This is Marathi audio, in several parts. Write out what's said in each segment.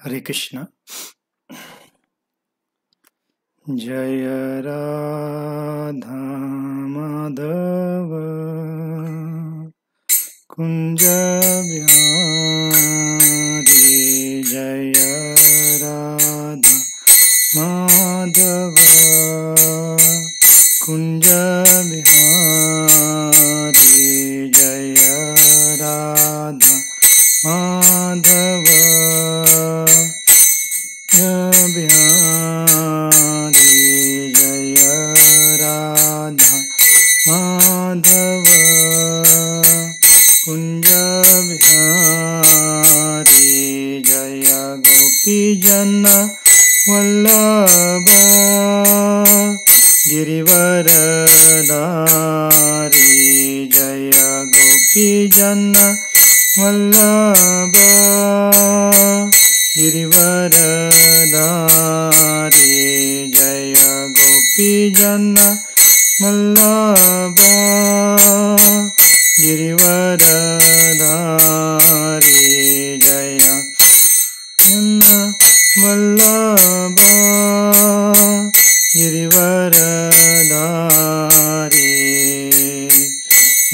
हरे कृष्णा। जय राधा माधव कुंज बिहारी। जय राधा माधव कुंज बिहारी। जय राधा माधव बिहारी। जय राधा माधव कुंज बिहारी। जय गोपीजन वल्लभ गिरिवरधारी। जय गोपीजन वल्लभ गिरिवरधारी। जय गोपीजन वल्लभ गिरिवरधारी। जय वल्लभ गिरिवरधारी।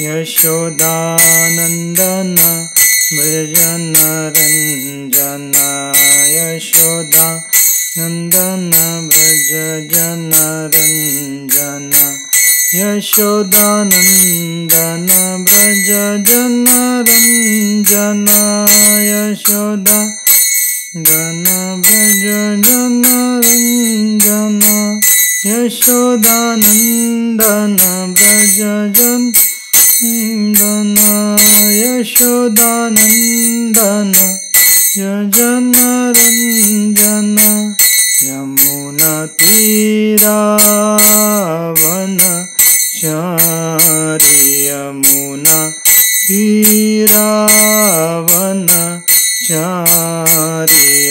यशोदानंदन व्रजनरंजन। यशोदानंदन व्रजनरंजन। यशोदानंदन व्रजनरंजन। यशोदा गण व्रजनरंजन। यशोदानंदन व्रजनरंजन। यशोदानंदन व्रजनरंजन। यमुनातीरावनचारि। यमुनातीरावनचारि।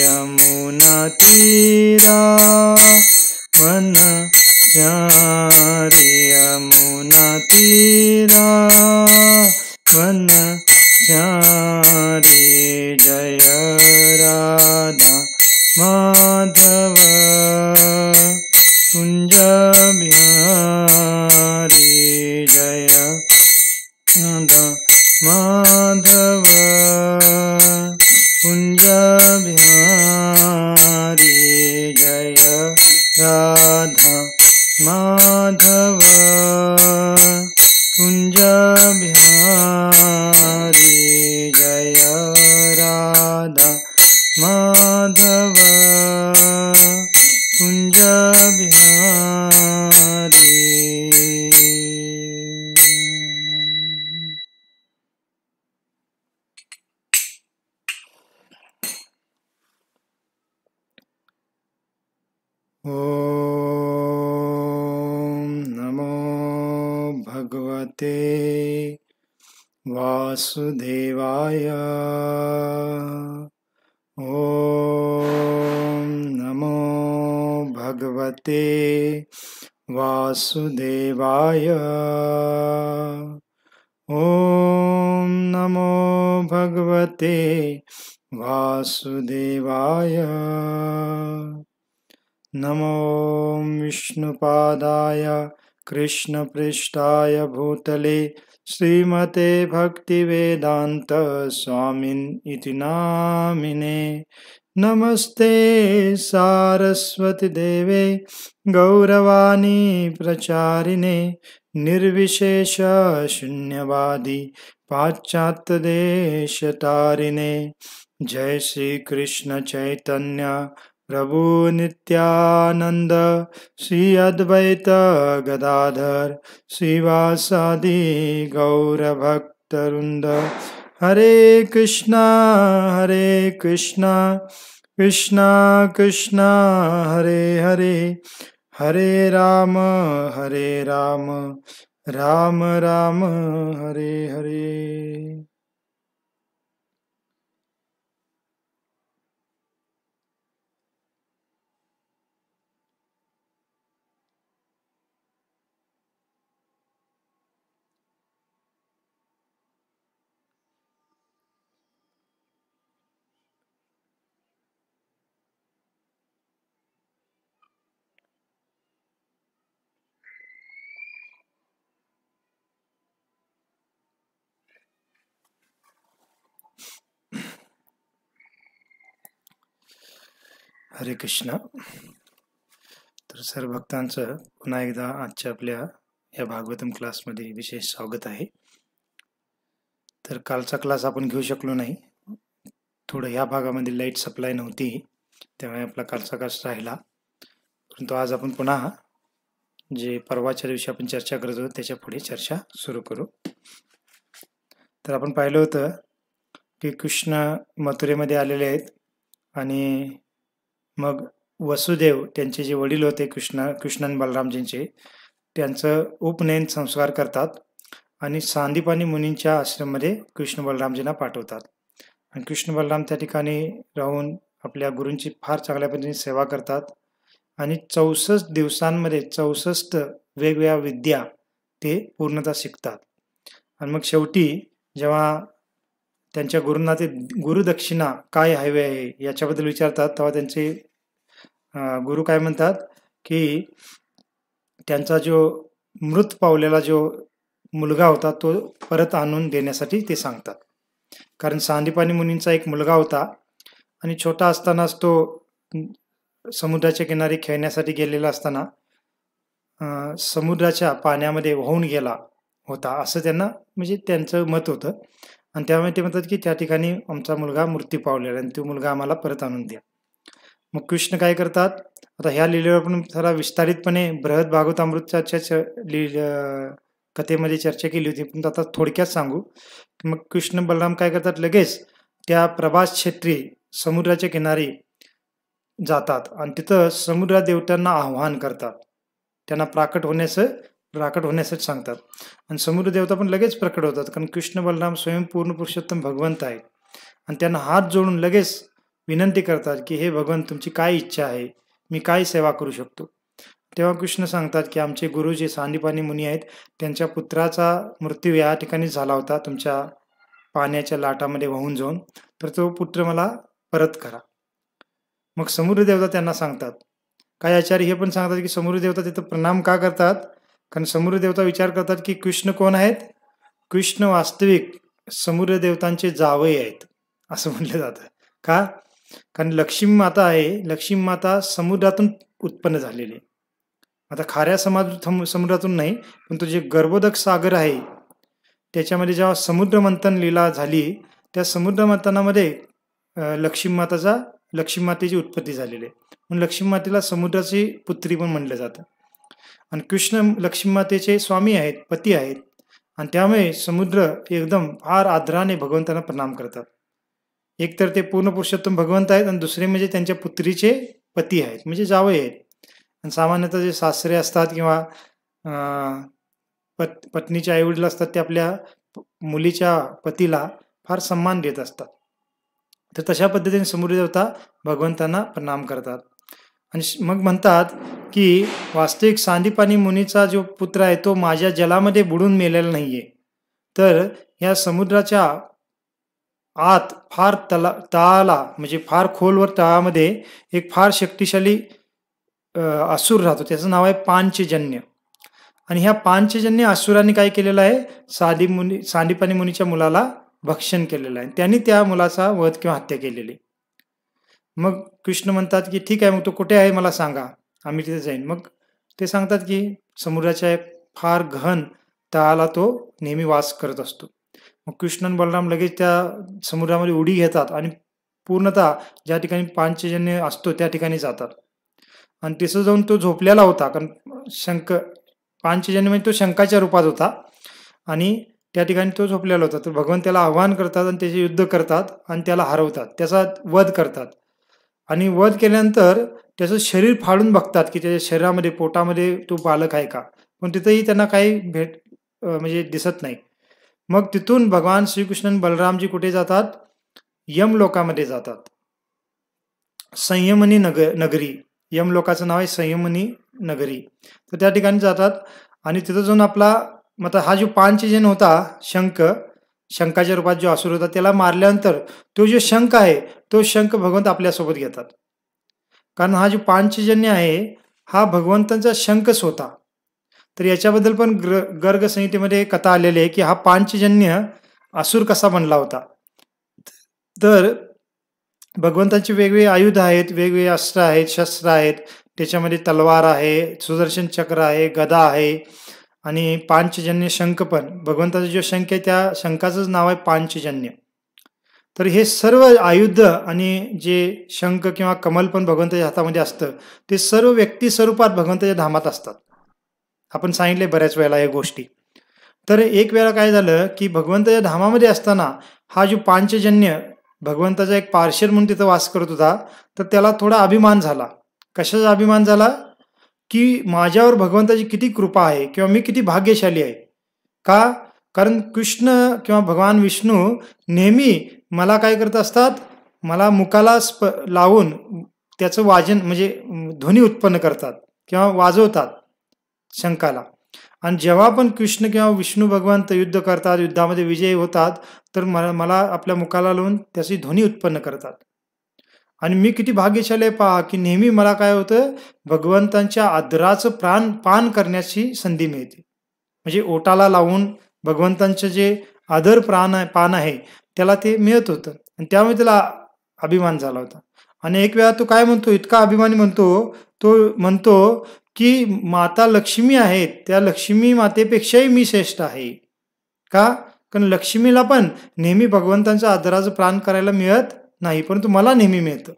यमुनातीरावनचारि। यमुनातीरावनचारि। जय राधा माधव कुंज बिहारी। जय राधा माधव कुंज बिहारी। जय राधा माधव कुंज बिहारी। जय राधा माधव कुंज बिहारी। ओम नमो भगवते वासुदेवाय। ओम नमो भगवते वासुदेवाय। ओम नमो भगवते वासुदेवाय। नमो विष्णुपादाय कृष्णपृष्ठाय भूतले श्रीमते भक्तिवेदांत स्वामिन् इति नामिने। नमस्ते सारस्वती देवे गौरवाणी प्रचारिणे। निर्विशेष शून्यवादी पाश्चात्यदेशतारिणे। जय श्री कृष्ण चैतन्य प्रभु नित्यानंद। श्री अद्वैत गदाधर श्रीवासादि गौर भक्तवृंद। हरे कृष्णा कृष्णा कृष्णा हरे हरे। हरे राम राम राम हरे हरे। हरे कृष्ण. तर सर्व भक्तांचं पुन्हा एकदा आजच्या आपल्या या भागवतम क्लासमध्ये विशेष स्वागत आहे. तर कालचा क्लास आपण घेऊ शकलो नाही, थोडं ह्या भागामध्ये लाईट सप्लाय नव्हती, त्यामुळे आपला कालचा क्लास राहिला. परंतु आज आपण पुन्हा जे परवाच्या दिवशी आपण चर्चा करत होतो त्याच्या पुढे चर्चा सुरू करू. तर आपण पाहिलं होतं की कृष्ण मथुरेमध्ये आलेले आहेत आणि मग वसुदेव त्यांचे जे वडील होते कृष्णन बलरामजींचे, त्यांचं उपनयन संस्कार करतात आणि सांदीपानी मुनींच्या आश्रममध्ये कृष्ण बलरामजींना पाठवतात. आणि कृष्ण बलराम त्या ठिकाणी राहून आपल्या गुरूंची फार चांगल्या पद्धतीने सेवा करतात आणि 64 दिवसांमध्ये 64 वेगवेगळ्या विद्या ते पूर्णतः शिकतात. आणि मग शेवटी जेव्हा त्यांच्या गुरूंना ते गुरुदक्षिणा काय हवे आहे याच्याबद्दल विचारतात, तेव्हा त्यांचे गुरु काय म्हणतात की त्यांचा जो मृत पावलेला जो मुलगा होता तो परत आणून देण्यासाठी ते सांगतात. कारण सांदीपानी मुनींचा एक मुलगा होता आणि छोटा असतानाच तो समुद्राच्या किनारी खेळण्यासाठी गेलेला असताना समुद्राच्या पाण्यामध्ये वाहून गेला होता, असं त्यांना म्हणजे त्यांचं मत होतं. आणि त्यामुळे ते म्हणतात की त्या ठिकाणी आमचा मुलगा मृत्यू पावलेला आणि तो मुलगा आम्हाला परत आणून द्या. मग कृष्ण काय करतात, आता ह्या लीलेवर पण जरा विस्तारितपणे बृहद भागवतामृतच्या कथेमध्ये चर्चा केली होती, पण आता थोडक्यात सांगू. मग कृष्ण बलराम काय करतात, लगेच त्या प्रभास क्षेत्री समुद्राच्या किनारी जातात आणि तिथं समुद्र देवतांना आव्हान करतात, त्यांना प्राकट होण्यासाठी सांगतात. आणि समुद्र देवता पण लगेच प्रकट होतात, कारण कृष्ण बलराम स्वयंपूर्ण पुरुषोत्तम भगवंत आहेत. आणि त्यांना हात जोडून लगेच विनंती करतात की हे भगवान, तुमची काय इच्छा आहे, मी काय सेवा करू शकतो. तेव्हा कृष्ण सांगतात की आमचे गुरु जे सांदीपानी मुनी आहेत, त्यांच्या पुत्राचा मृत्यू या ठिकाणी झाला होता, तुमच्या पाण्याच्या लाटामध्ये वाहून जाऊन, तर तो पुत्र मला परत करा. मग समुद्र देवता त्यांना सांगतात, काही आचार्य हे पण सांगतात की समुद्र देवता तिथं प्रणाम का करतात, कारण समुद्र देवता विचार करतात की कृष्ण कोण आहेत, कृष्ण वास्तविक समुद्र देवतांचे जावई आहेत असं म्हटलं जातं. का, कारण लक्ष्मी माता आहे, लक्ष्मी माता समुद्रातून उत्पन्न झालेली. आता खाऱ्या समुद्रातून नाही, पण तो जे गर्भोदक सागर आहे त्याच्यामध्ये जेव्हा समुद्र मंथन लीला झाली, त्या समुद्र मंथनामध्ये लक्ष्मी मातेची उत्पत्ती झालेली आहे, म्हणून लक्ष्मी मातेला समुद्राची पुत्री पण म्हणलं जातं. आणि कृष्ण लक्ष्मी मातेचे स्वामी आहेत, पती आहेत, आणि त्यामुळे समुद्र एकदम फार आदराने भगवंतांना प्रणाम करतात. एक तर ते पूर्ण पुरुषोत्तम भगवंत आहेत आणि दुसरे म्हणजे त्यांच्या पुत्रीचे पती आहेत, म्हणजे जावई आहेत. आणि सामान्यतः जे सासरे असतात किंवा पत्नीचे आईवडील असतात, ते आपल्या मुलीच्या पतीला फार सन्मान देत असतात. तर तशा पद्धतीने समुद्र देवता भगवंतांना प्रणाम करतात आणि मग म्हणतात की वास्तविक सांदीपानी मुनीचा जो पुत्र आहे तो माझ्या जलामध्ये बुडून मेलेला नाहीये, तर या समुद्राच्या आत फार तळाला म्हणजे फार खोलवर तळामध्ये एक फार शक्तिशाली असुर राहतो, त्याचं नाव आहे पांचजन्य. आणि ह्या पांचजन्य असुराने काय केलेलं आहे, सांदीपानी मुनीच्या मुलाला भक्षण केलेलं आहे, त्यांनी त्या मुलाचा वध किंवा हत्या केलेली. मग कृष्ण म्हणतात की ठीक आहे, मग तो कुठे आहे मला सांगा, आम्ही तिथे जाईन. मग ते सांगतात की समुद्राच्या फार गहन तळाला तो नेहमी वास करत असतो. मग कृष्ण बलराम लगेच त्या समुद्रामध्ये उडी घेतात आणि पूर्णतः ज्या ठिकाणी पांचजन्य असतो त्या ठिकाणी जातात. आणि तिथं जाऊन तो झोपलेला होता, कारण पांचजन्य म्हणजे तो शंकाच्या रूपात होता आणि त्या ठिकाणी तो झोपलेला होता. तर भगवान त्याला आव्हान करतात आणि त्याचे युद्ध करतात आणि त्याला हरवतात, त्याचा वध करतात. आणि वध केल्यानंतर त्याचं शरीर फाडून बघतात की त्याच्या शरीरामध्ये पोटामध्ये तो बालक आहे का, पण तिथंही त्यांना काही म्हणजे दिसत नाही. मग तिथून भगवान श्रीकृष्ण बलरामजी कुठे जातात, यमलोकामध्ये जातात, संयमनी नगरी. यमलोकाचं नाव आहे संयमनी नगरी. तर त्या ठिकाणी जातात आणि तिथं जाऊन आपला हा जो पांचजन्य होता, शंकाच्या रूपात जो असुर होता, त्याला मारल्यानंतर तो जो शंख आहे तो शंख भगवंत आपल्यासोबत घेतात. कारण हा जो पांचजन्य आहे हा भगवंतांचा शंखच होता. तर याच्याबद्दल पण गर्ग संहितेमध्ये कथा आलेली आहे की हा पांचजन्य असुर कसा बनला होता. तर भगवंताची वेगवेगळी आयुध आहेत, वेगवेगळी अस्त्र आहेत, शस्त्र आहेत. त्याच्यामध्ये तलवार आहे, सुदर्शन चक्र आहे, गदा आहे आणि पांचजन्य शंख पण. भगवंताचा जो शंख आहे त्या शंखाचंच नाव आहे पांचजन्य. तर हे सर्व आयुध आणि जे शंख किंवा कमल पण भगवंताच्या हातामध्ये असतं, ते सर्व व्यक्ती स्वरूपात भगवंताच्या धामात असतात. आपण सांगितले बऱ्याच वेळेला या गोष्टी. तर एक वेळा काय झालं, की भगवंताच्या धामामध्ये असताना हा जो पांचजन्य भगवंताचा एक पार्षद म्हणून तिथं वास करत होता, तर त्याला थोडा अभिमान झाला. कशाचा अभिमान झाला? की माझ्यावर भगवंताची किती कृपा आहे किंवा मी किती भाग्यशाली आहे. का? कारण कृष्ण किंवा भगवान विष्णू नेहमी मला काय करत असतात, मला मुखाला लावून त्याचं वाजन म्हणजे ध्वनी उत्पन्न करतात किंवा वाजवतात शंखाला. आणि जेव्हा पण कृष्ण किंवा विष्णू भगवंत युद्ध करतात, युद्धामध्ये विजयी होतात, तर मला आपल्या मुखाला लावून त्याची ध्वनी उत्पन्न करतात. आणि मी किती भाग्यशाली आहे पहा, की नेहमी मला काय होतं, भगवंतांच्या आदराचं पान करण्याची संधी मिळते. म्हणजे ओठाला लावून भगवंतांचं जे आदर पान आहे त्याला ते मिळत होतं आणि त्यामुळे त्याला अभिमान झाला होता. आणि एक वेळा तो काय म्हणतो, इतका अभिमानी म्हणतो की माता लक्ष्मी आहेत, त्या लक्ष्मी मातेपेक्षाही मी श्रेष्ठ आहे. का? कारण लक्ष्मीला पण नेहमी भगवंतांच्या आदराचं प्राण करायला मिळत नाही, परंतु मला नेहमी मिळतं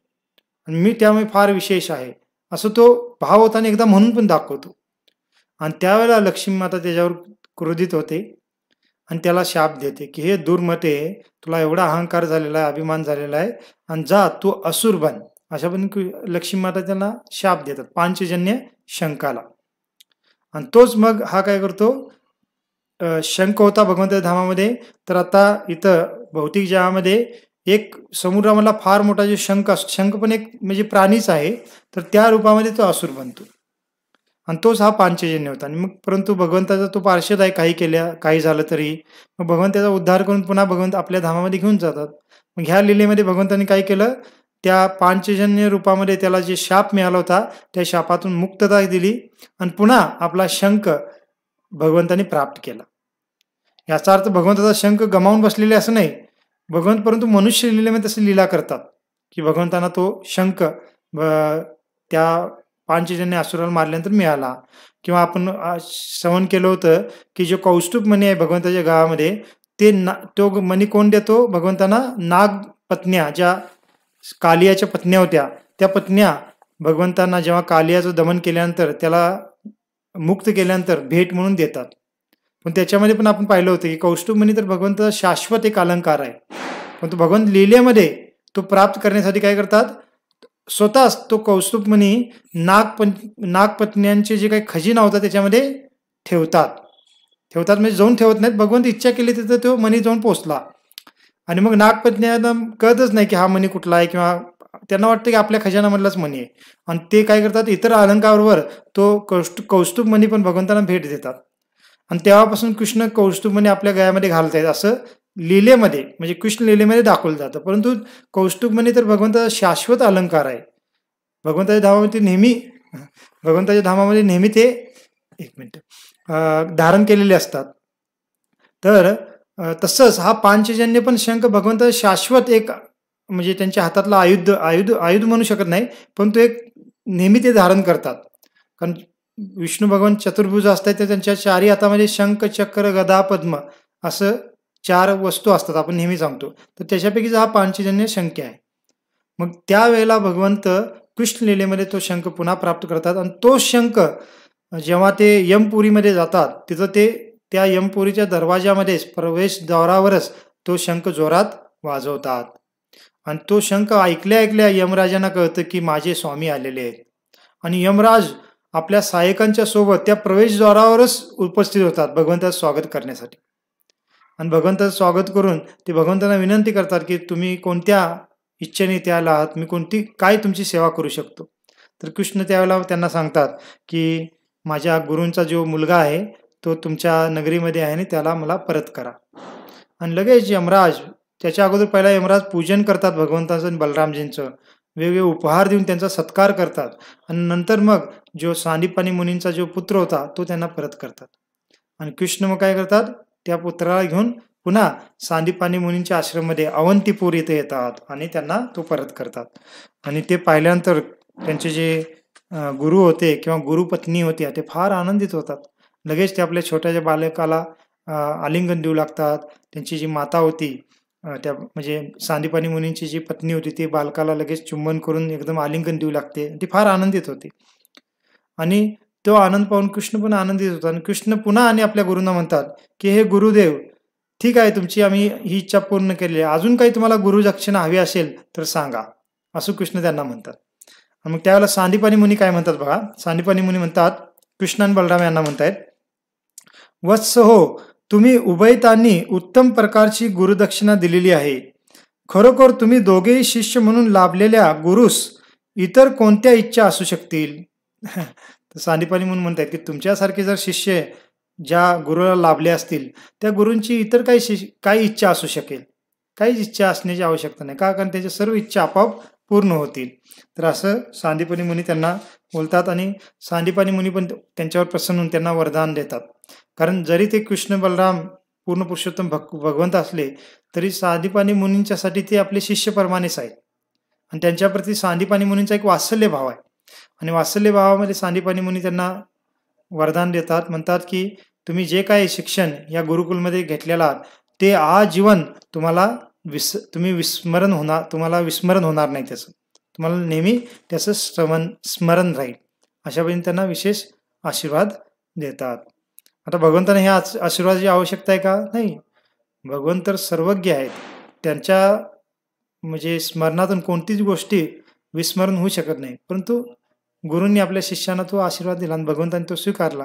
आणि मी त्यामुळे फार विशेष आहे, असं तो भाव होताना एकदा म्हणून पण दाखवतो. आणि त्यावेळेला लक्ष्मी माता त्याच्यावर क्रोधित होते आणि त्याला शाप देते, की हे दुर्मते, तुला एवढा अहंकार झालेला आहे, अभिमान झालेला आहे आणि जा तू असुर बन. अशा पण लक्ष्मी माता त्याला शाप देतात पांचजन्य शंखाला. आणि तोच मग हा काय करतो, शंख होता भगवंताच्या धामामध्ये. तर आता इथं भौतिक जगामध्ये एक समुद्रामधला फार मोठा जो शंख असतो, शंख पण एक म्हणजे प्राणीच आहे, तर त्या रूपामध्ये तो असुर बनतो आणि तोच हा पांचजन्य होता. आणि मग परंतु भगवंताचा तो पार्षद आहे, काही झालं तरी मग भगवंत त्याचा उद्धार करून पुन्हा भगवंत आपल्या धामामध्ये घेऊन जातात. मग ह्या लीलेमध्ये भगवंतांनी काय केलं, त्या पांचजन्य रूपामध्ये त्याला जे शाप मिळाला होता त्या शापातून मुक्तता दिली आणि पुन्हा आपला शंख भगवंतांनी प्राप्त केला. याचा अर्थ भगवंताचा शंख गमावून बसलेले असं नाही भगवंत, परंतु मनुष्य लीलेमध्ये तसं लीला करतात की भगवंतांना तो शंख त्या पांचजन्य असुराला मारल्यानंतर मिळाला. किंवा आपण श्रवण केलं होतं की जो कौस्तुभ मणी आहे भगवंताच्या गावामध्ये, तो मणी कोण देतो भगवंतांना? नाग पत्न्या, ज्या कालियाच्या पत्न्या होत्या, त्या पत्न्या भगवंतांना जेव्हा कालियाचं दमन केल्यानंतर, त्याला मुक्त केल्यानंतर भेट म्हणून देतात. पण त्याच्यामध्ये पण आपण पाहिलं होतं की कौस्तुभ मणी तर भगवंताचा शाश्वत एक अलंकार आहे, पण तो भगवंत लीलेमध्ये तो प्राप्त करण्यासाठी काय करतात, स्वतःच तो कौस्तुभ मणी नागपत्न्यांचे जे काही खजिना होता त्याच्यामध्ये ठेवतात म्हणजे जाऊन ठेवत नाहीत, भगवंत इच्छा केली तिथं तो मणी जाऊन पोचला. आणि मग नागपत्न्यांना कळतच नाही की हा मणी कुठला आहे, किंवा त्यांना वाटतं की आपल्या खजानामधलाच मणी आहे. आणि ते काय करतात, इतर अलंकारावर तो कौस्तुभ मणी पण भगवंतांना भेट देतात. आणि तेव्हापासून कृष्ण कौस्तुभ मणी आपल्या गळ्यामध्ये घालत आहेत असं लीलेमध्ये, म्हणजे कृष्ण लीलेमध्ये दाखवलं जातं. परंतु कौस्तुभ मणी तर भगवंताचा शाश्वत अलंकार आहे. भगवंताच्या धामामध्ये नेहमी ते धारण केलेले असतात. तर तसंच हा पांचजन्य पण शंख भगवंताचा शाश्वत एक म्हणजे त्यांच्या हातातला आयुध म्हणू शकत नाही, पण तो एक नेहमी ते धारण करतात. कारण विष्णू भगवान चतुर्भुज असतात, तर त्यांच्या चारही हातामध्ये शंख, चक्र, गदा, पद्म असं 4 वस्तू असतात, आपण नेहमी सांगतो. तर त्याच्यापैकीच हा पांचजन्य शंख आहे. मग त्यावेळेला भगवंत कृष्ण लीलेमध्ये तो शंख पुन्हा प्राप्त करतात आणि तो शंख जेव्हा ते यमपुरीमध्ये जातात, तिथं ते त्या यमपुरीच्या दरवाजामध्येच, प्रवेशद्वारावरच तो शंख जोरात वाजवतात. आणि तो शंख ऐकल्या यमराजांना कळतं की माझे स्वामी आलेले आहेत. आणि यमराज आपल्या सहायकांच्या सोबत त्या प्रवेशद्वारावरच उपस्थित होतात भगवंताचं स्वागत करण्यासाठी. आणि भगवंताचं स्वागत करून ते भगवंतांना विनंती करतात की तुम्ही कोणत्या इच्छेने इथे आला आहात, मी काय तुमची सेवा करू शकतो. तर कृष्ण त्यावेळेला त्यांना सांगतात की माझ्या गुरूंचा जो मुलगा आहे तो तुमच्या नगरीमध्ये आहे आणि त्याला मला परत करा. आणि लगेच यमराज, त्याच्या अगोदर पहिला यमराज पूजन करतात भगवंताचं आणि बलरामजींचं, वेगवेगळे उपहार देऊन त्यांचा सत्कार करतात आणि नंतर मग जो सांदीपनी मुनींचा जो पुत्र होता तो त्यांना परत करतात. आणि कृष्ण मग काय करतात, त्या पुत्राला घेऊन पुन्हा सांदीपानी मुनींच्या आश्रममध्ये अवंतीपूर इथे येतात आणि त्यांना तो परत करतात. आणि ते पाहिल्यानंतर त्यांचे जे गुरु होते किंवा गुरुपत्नी होत्या ते फार आनंदित होतात. लगेच ते आपल्या छोट्याच्या बालकाला आलिंगन देऊ लागतात. त्यांची जी माता होती त्या म्हणजे सांदीपानी मुनींची जी पत्नी होती ती बालकाला लगेच चुंबन करून एकदम आलिंगन देऊ लागते. ती फार आनंदित होती आणि तो आनंद पाहून कृष्ण पण आनंदित होता. आणि कृष्ण पुन्हा आणि आपल्या गुरूंना म्हणतात की हे गुरुदेव, ठीक आहे, तुमची आम्ही ही इच्छा पूर्ण केली आहे, अजून काही तुम्हाला गुरुदक्षिणा हवी असेल तर सांगा, असं कृष्ण त्यांना म्हणतात. मग त्यावेळेला सांदीपानी मुनी काय म्हणतात बघा. सांदीपानी मुनी म्हणतात, कृष्ण आणि बलराम यांना म्हणतायत, वत्स हो, तुम्ही उभयतांनी उत्तम प्रकारची गुरुदक्षिणा दिलेली आहे. खरोखर तुम्ही दोघेही शिष्य म्हणून लाभलेल्या गुरुस इतर कोणत्या इच्छा असू शकतील. तर सांदीपानी म्हणून म्हणतात की तुमच्यासारखे जर शिष्य ज्या गुरुला लाभले असतील त्या गुरूंची इतर काही इच्छा असू शकेल, काहीच इच्छा असण्याची आवश्यकता नाही. का? कारण त्याच्या सर्व इच्छा आपोआप पूर्ण होतील. तर असं सांदीपानी मुनी त्यांना बोलतात. आणि सांदीपानी मुनी पण त्यांच्यावर प्रसन्न होऊन त्यांना वरदान देतात. कारण जरी ते कृष्ण बलराम पूर्ण पुरुषोत्तम भगवंत असले तरी सांदीपानी मुनींच्यासाठी ते आपले शिष्यप्रमाणेच आहेत. आणि त्यांच्याप्रती सांदीपानी मुनींचा एक वात्सल्य भाव आहे. आणि वात्सल्य भावामध्ये सांदीपानी मुनी त्यांना वरदान देतात. म्हणतात की तुम्ही जे काही शिक्षण या गुरुकुलमध्ये घेतलेलं आहात ते आजीवन तुम्हाला विस्मरण होणार नाही. त्याचं तुम्हाला नेहमी त्याचं स्मरण राहील. अशा पद्धतीने त्यांना विशेष आशीर्वाद देतात. आता भगवंतांना ह्या आशीर्वादाची आवश्यकता आहे का? नाही. भगवंत तर सर्वज्ञ आहेत. त्यांच्या म्हणजे स्मरणातून कोणतीच गोष्टी विस्मरण होऊ शकत नाही. परंतु गुरूंनी आपल्या शिष्यांना तो आशीर्वाद दिला आणि भगवंतांनी तो स्वीकारला.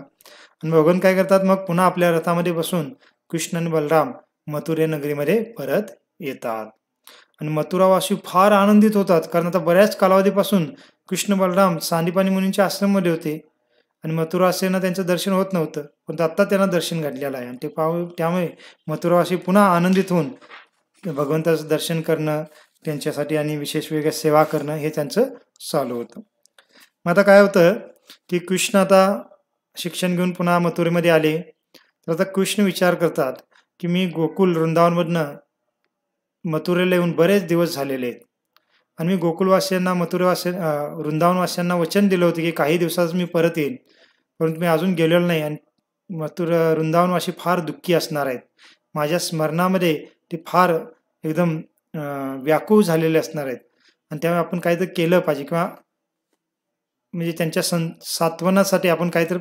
आणि भगवंत काय करतात, मग पुन्हा आपल्या रथामध्ये बसून कृष्ण आणि बलराम मथुरे नगरीमध्ये परत येतात. आणि मथुरावासी फार आनंदित होतात. कारण आता बऱ्याच कालावधीपासून कृष्ण बलराम सांदीपानी मुनींच्या आश्रममध्ये होते आणि मथुरावासींना त्यांचं दर्शन होत नव्हतं. पण आता त्यांना दर्शन घडलेलं आहे. आणि ते त्यामुळे मथुरावासी पुन्हा आनंदित होऊन भगवंताचं दर्शन करणं त्यांच्यासाठी आणि विशेष वेगळ्या सेवा करणं हे त्यांचं चालू होतं. मग आता काय होतं की कृष्ण आता शिक्षण घेऊन पुन्हा मथुरेमध्ये आले. तर आता कृष्ण विचार करतात की मी गोकुल वृंदावनमधनं मथुरेला येऊन बरेच दिवस झालेले आहेत आणि मी गोकुलवासियांना वृंदावनवासियांना वचन दिलं होतं की काही दिवसात मी परत येईन, परंतु मी अजून गेलेलो नाही. आणि वृंदावनवासी फार दुःखी असणार आहेत. माझ्या स्मरणामध्ये ते फार एकदम व्याकुळ झालेले असणार आहेत. आणि त्यामुळे आपण काहीतरी केलं पाहिजे किंवा म्हणजे त्यांच्या सात्वनासाठी आपण काहीतरी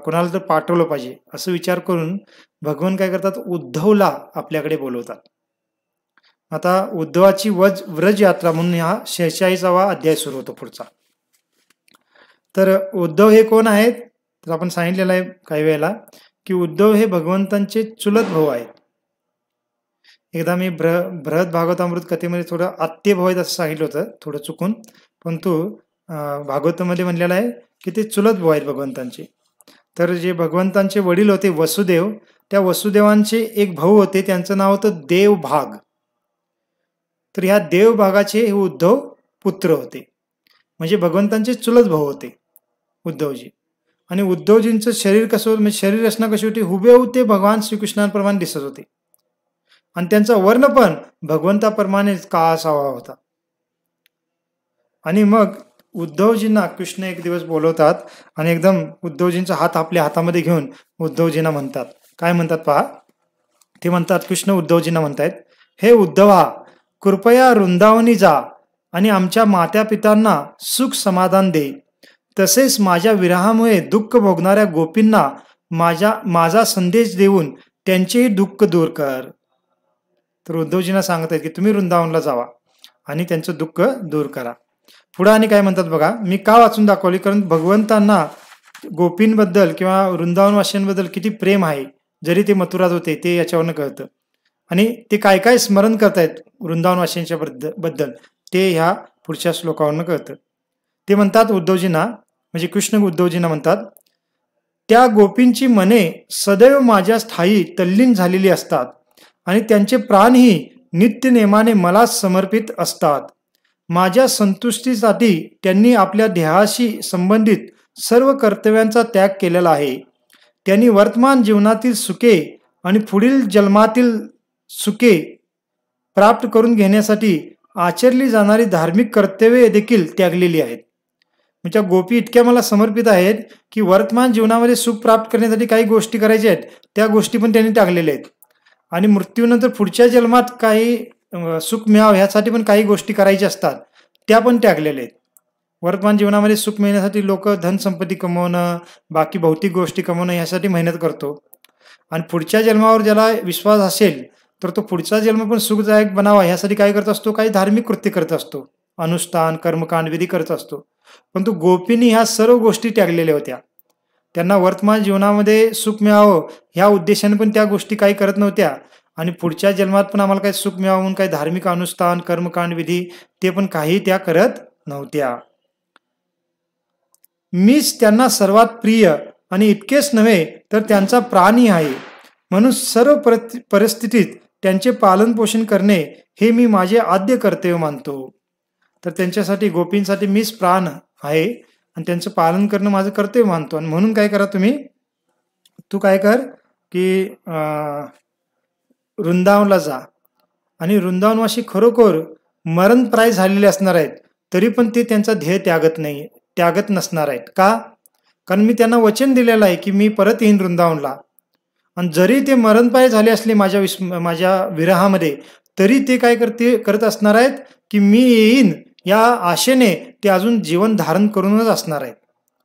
कोणाला तर पाठवलं पाहिजे असं विचार करून भगवान काय करतात, उद्धवला आपल्याकडे बोलवतात. आता उद्धवाची व्रज यात्रा म्हणून हा 46वा अध्याय सुरू होतो पुढचा. तर उद्धव हे कोण आहेत? तर आपण सांगितलेलं आहे काही वेळेला की उद्धव हे भगवंतांचे चुलत भाऊ आहेत. एकदा मी बृहद भागवतामृत कथेमध्ये थोडं आत्तेभाव आहेत असं सांगितलं होतं, थोडं चुकून. परंतु भागवतामध्ये म्हणलेलं आहे की ते चुलत भाऊ आहेत भगवंतांचे. तर जे भगवंतांचे वडील होते वसुदेव, त्या वसुदेवांचे एक भाऊ होते, त्यांचं नाव होतं देवभाग. तर ह्या देवभागाचे हे उद्धव पुत्र होते. म्हणजे भगवंतांचे चुलत भाऊ होते उद्धवजी. आणि उद्धवजींचं शरीर कसं होतं, म्हणजे शरीर रचना कशी होती, हुबेहूब ते भगवान श्रीकृष्णांप्रमाणे दिसत होते. आणि त्यांचा वर्ण पण भगवंताप्रमाणेच काळासावा होता. आणि मग उद्धवजींना कृष्ण एक दिवस बोलवतात आणि एकदम उद्धवजींचा हात आपल्या हातामध्ये घेऊन उद्धवजींना म्हणतात, काय म्हणतात पहा. ते म्हणतात, कृष्ण उद्धवजींना म्हणतायत, हे उद्धवा, कृपया वृंदावनी जा आणि आमच्या मात्या पितांना सुख समाधान दे. तसेच माझ्या विरहामुळे दुःख भोगणाऱ्या गोपींना माझा संदेश देऊन त्यांचेही दुःख दूर कर. तर उद्धवजींना सांगत आहेत की तुम्ही वृंदावनला जावा आणि त्यांचं दुःख दूर करा. पुढे आणि काय म्हणतात बघा. मी का वाचून दाखवली, कारण भगवंतांना गोपींबद्दल किंवा वृंदावनवासियांबद्दल किती प्रेम आहे, जरी ते मथुरात होते ते याच्यावरनं कळतं. आणि ते काय काय स्मरण करतायत वृंदावनवासियांच्या बद्दल ते ह्या पुढच्या श्लोकावरनं कळतं. ते म्हणतात उद्धवजींना, म्हणजे कृष्ण उद्धवजींना म्हणतात, त्या गोपींची मने सदैव माझ्या स्थायी तल्लीन झालेली असतात आणि त्यांचे प्राणही नित्य नेमाने मला समर्पित असतात. माझ्या संतुष्टीसाठी त्यांनी आपल्या देहाशी संबंधित सर्व कर्तव्यांचा त्याग केलेला आहे. त्यांनी वर्तमान जीवनातील सुखे आणि पुढील जन्मातील सुखे प्राप्त करून घेण्यासाठी आचरली जाणारी धार्मिक कर्तव्ये देखील त्यागलेली आहेत. म्हणजे गोपी इतक्या मला समर्पित आहेत की वर्तमान जीवनामध्ये सुख प्राप्त करण्यासाठी काही गोष्टी करायच्या आहेत, त्या गोष्टी पण त्यांनी टाकलेल्या आहेत. आणि मृत्यूनंतर पुढच्या जन्मात काही सुख मिळावं ह्यासाठी पण काही गोष्टी करायच्या असतात, त्या पण त्यागलेल्या आहेत. वर्तमान जीवनामध्ये सुख मिळण्यासाठी लोक धनसंपत्ती कमवणं, बाकी भौतिक गोष्टी कमवणं ह्यासाठी मेहनत करतो. आणि पुढच्या जन्मावर ज्याला विश्वास असेल तर तो पुढचा जन्म पण सुखदायक बनावा ह्यासाठी काय करत असतो, काही धार्मिक कृत्य करत असतो, अनुष्ठान कर्मकांड विधी करत असतो. परंतु गोपींनी ह्या सर्व गोष्टी त्यागलेल्या होत्या. त्यांना वर्तमान जीवनामध्ये सुख मिळावं ह्या उद्देशाने पण त्या गोष्टी काही करत नव्हत्या. आणि पुढच्या जन्मात पण आम्हाला काही सुख मिळावं म्हणून काही धार्मिक अनुष्ठान कर्मकांड विधी ते पण काही त्या करत नव्हत्या. मीच त्यांना सर्वात प्रिय आणि इतकेच नव्हे तर त्यांचा प्राणी आहे, म्हणून सर्व परिस्थितीत त्यांचे पालन पोषण करणे हे मी माझे आद्य कर्तव्य मानतो. तर त्यांच्यासाठी गोपींसाठी मीच प्राण आहे आणि त्यांचं पालन करणं माझं कर्तव्य मानतो. आणि म्हणून काय करा तुम्ही, तू काय कर की वृंदावनला जा. आणि वृंदावनवासी खरोखर मरणप्राय झालेले असणार आहेत, तरी पण ते त्यांचा ध्येय त्यागत नसणार आहेत. का? कारण मी त्यांना वचन दिलेलं आहे की मी परत येईन वृंदावनला. आणि जरी ते मरणप्राय झाले असले माझ्या विरहामध्ये, तरी ते काय करत असणार आहेत की मी येईन या आशेने ते अजून जीवन धारण करूनच असणार आहेत.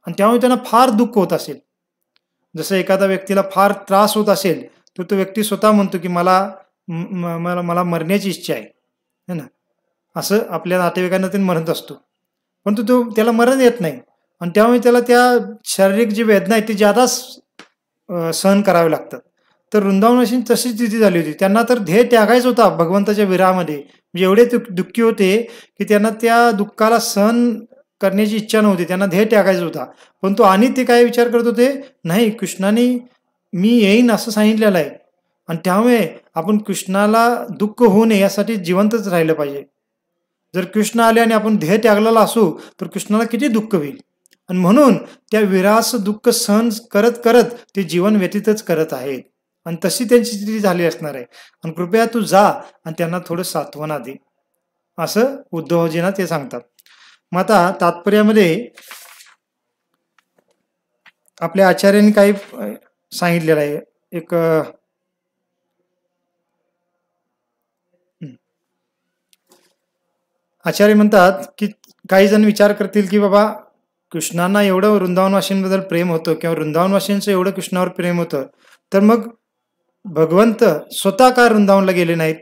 आणि त्यामुळे त्यांना फार दुःख होत असेल. जसं एखाद्या व्यक्तीला फार त्रास होत असेल तर तो व्यक्ती स्वतः म्हणतो की मला मरण्याची इच्छा आहे ना, असं आपल्या नातेवाईकांना ते म्हणत असतो. परंतु त्याला मरण येत नाही आणि त्यामुळे त्याला त्या शारीरिक जी वेदना आहे ती जादाच सहन करावे लागतात. तर वृंदावनाशी तशी स्थिती झाली होती. त्यांना तर ध्येय त्यागायच होता भगवंताच्या विरहामध्ये. म्हणजे एवढे दुःखी होते की त्यांना त्या दुःखाला सहन करण्याची इच्छा नव्हती, त्यांना ध्येय त्यागायचा होता. परंतु आणि ते काय विचार करत होते, नाही कृष्णाने मी येईन असं सांगितलेलं आहे आणि त्यामुळे आपण कृष्णाला दुःख होऊ नये यासाठी जिवंतच राहिलं पाहिजे. जर कृष्ण आले आणि आपण ध्येय त्यागलेला असू तर कृष्णाला किती दुःख होईल. आणि म्हणून त्या विरहाचं दुःख सहन करत करत ते जीवन व्यतीतच करत आहेत. आणि तशी त्यांची स्थिती झाली असणार आहे. आणि कृपया तू जा आणि त्यांना थोडं सांत्वना दे, असं उद्धवजींना ते सांगतात. मग आता तात्पर्यामध्ये आपल्या आचार्यांनी काही सांगितलेलं आहे. एक आचार्य म्हणतात की काही जण विचार करतील की बाबा कृष्णांना एवढं वृंदावनवासींबद्दल प्रेम होतं किंवा वृंदावनवासींचं एवढं कृष्णावर प्रेम होतं, तर मग भगवंत स्वतः का वृंदावनला गेले नाहीत?